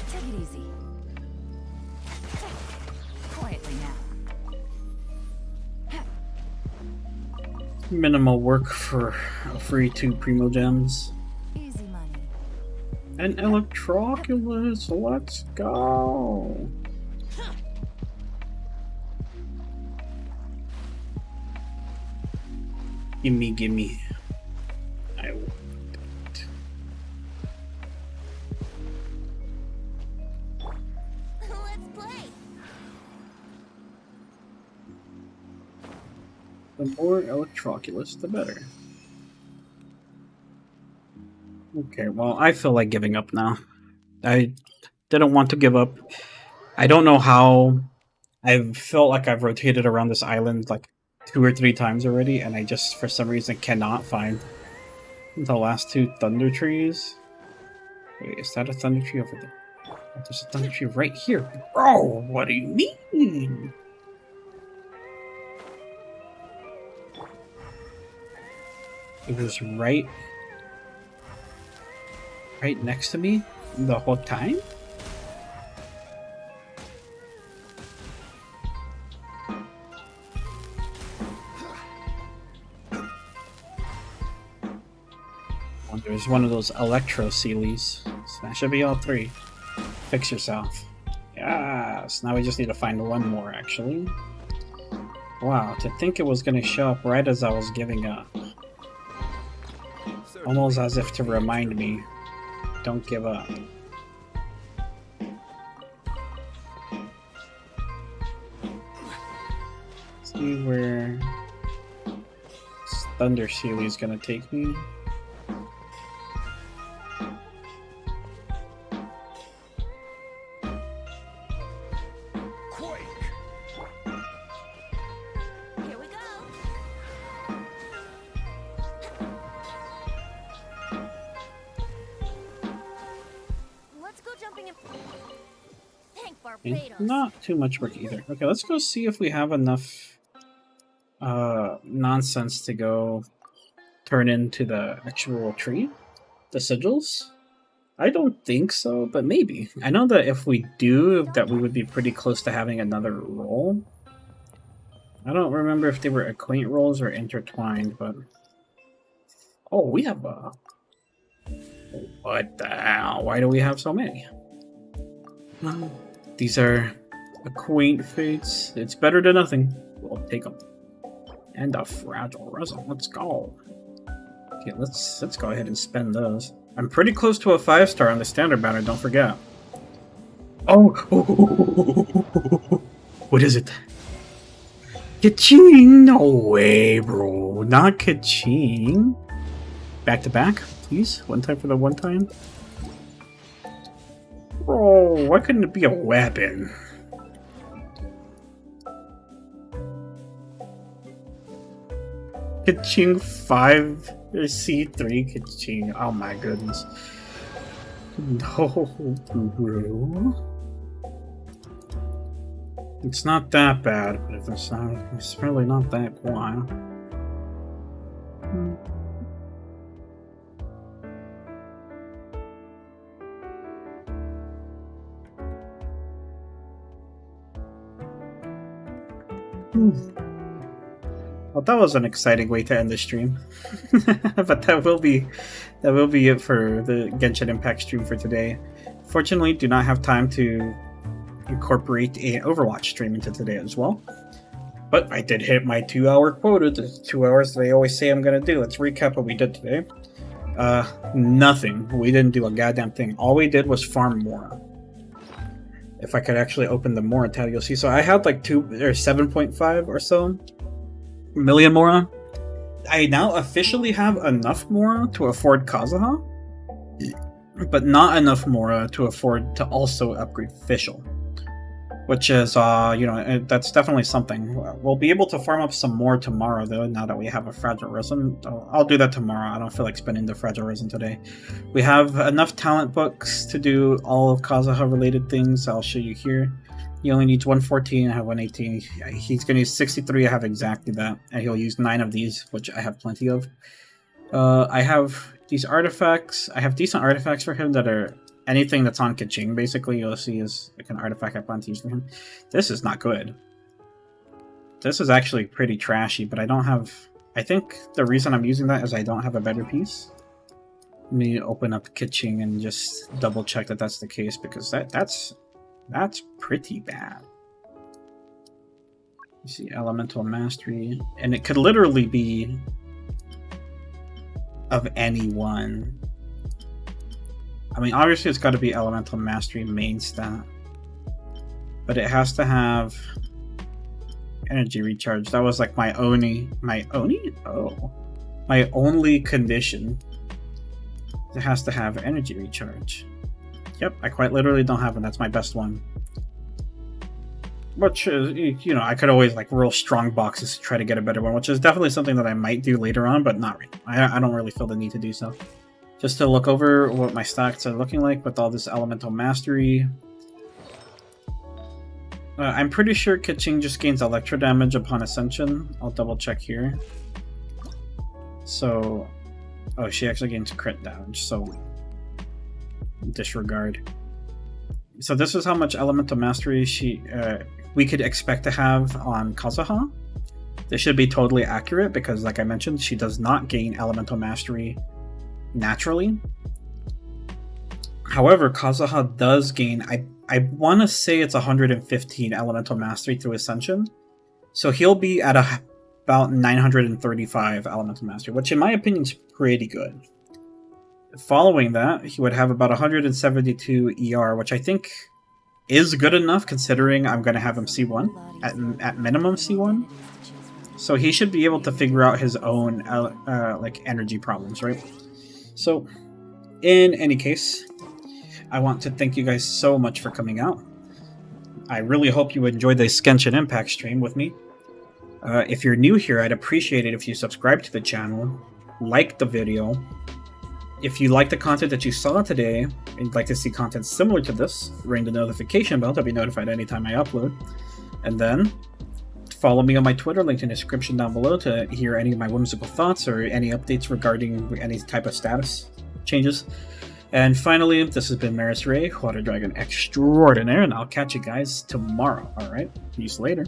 Take it easy. Quietly now. Minimal work for a free 2 Primo Gems. Easy money. An Electroculus, let's go! Gimme, gimme. I want it. Let's play. The more Electroculus, the better. Okay, well, I feel like giving up now. I didn't want to give up. I don't know how. I felt like I've rotated around this island like 2 or 3 times already, and I just, for some reason, cannot find the last 2 Thunder Trees. Wait, is that a Thunder Tree over there? Oh, there's a Thunder Tree right here. Bro, what do you mean? It was right next to me the whole time? Oh, there's one of those Electro Sealies. So that should be all 3. Fix yourself. Yes, now we just need to find one more, actually. Wow, to think it was going to show up right as I was giving up. Almost as if to remind me, don't give up. See where this Thunder Sealy is gonna take me. Quake. Here we go. Let's go jumping in. Thank And Barbados. not too much work either. Okay, let's go see if we have enough nonsense to go turn into the actual tree, the sigils. I don't think so, but maybe. I know that if we do, that we would be pretty close to having another roll. I don't remember if they were acquaint rolls or intertwined, but oh, we have a. What the hell? Why do we have so many? These are acquaint fates. It's better than nothing. We'll take them. And a fragile resin. Let's go. Okay, let's go ahead and spend those. I'm pretty close to a 5-star on the standard banner. Don't forget. Oh, what is it? Ka-ching! No way, bro. Not ka-ching. Back to back, please. One time for the one time. Bro, why couldn't it be a weapon? Ka-ching 5 or C3 ka-ching. Oh my goodness. No, bro. It's not that bad, but if it's really not that wild. Well, that was an exciting way to end the stream. But that will be it for the Genshin Impact stream for today. Fortunately, do not have time to incorporate an Overwatch stream into today as well. But I did hit my 2-hour quota, the 2 hours that I always say I'm gonna do. Let's recap what we did today. Nothing. We didn't do a goddamn thing. All we did was farm Mora. If I could actually open the Mora tab, you'll see. So I had like 7.5 or so million Mora. I now officially have enough Mora to afford Kazuha, but not enough Mora to afford to also upgrade Fischl. which is, you know, that's definitely something. We'll be able to farm up some more tomorrow, though, now that we have a Fragile Risen. I'll do that tomorrow. I don't feel like spending the Fragile Risen today. We have enough talent books to do all of Kazuha-related things. I'll show you here. He only needs 114, I have 118. He's going to use 63, I have exactly that. And he'll use 9 of these, which I have plenty of. I have these artifacts. I have decent artifacts for him that are anything that's on Kaching, basically. You'll see is like an artifact I plan to use for him. This is not good. This is actually pretty trashy, but I don't have... I think the reason I'm using that is I don't have a better piece. Let me open up Kaching and just double check that that's the case, because that's pretty bad. You see Elemental Mastery, and it could literally be of anyone. I mean, obviously it's got to be Elemental Mastery main stat, but it has to have Energy Recharge. That was like my only condition. It has to have Energy Recharge. Yep, I quite literally don't have it. That's my best one. Which is, you know, I could always like roll strong boxes to try to get a better one, which is definitely something that I might do later on, but not really. I don't really feel the need to do so. Just to look over what my stacks are looking like with all this Elemental Mastery. I'm pretty sure Kaching just gains electro damage upon Ascension. I'll double check here. So, oh, she actually gains crit damage, so disregard. So this is how much Elemental Mastery we could expect to have on Kazuha. This should be totally accurate because, like I mentioned, she does not gain Elemental Mastery naturally. However, Kazuha does gain, I want to say it's 115 Elemental Mastery through Ascension. So he'll be at about 935 Elemental Mastery, which in my opinion is pretty good. Following that, he would have about 172 ER, which I think is good enough considering I'm going to have him C1, at minimum C1. So he should be able to figure out his own like energy problems, right? So in any case, I want to thank you guys so much for coming out. I really hope you enjoyed this Genshin Impact stream with me. If you're new here, I'd appreciate it if you subscribe to the channel, like the video. If you like the content that you saw today, and you'd like to see content similar to this, ring the notification bell to be notified anytime I upload. And then, follow me on my Twitter, linked in the description down below, to hear any of my whimsical thoughts or any updates regarding any type of status changes. And finally, this has been Maris Rey, Water Dragon Extraordinaire, and I'll catch you guys tomorrow, alright? Peace later.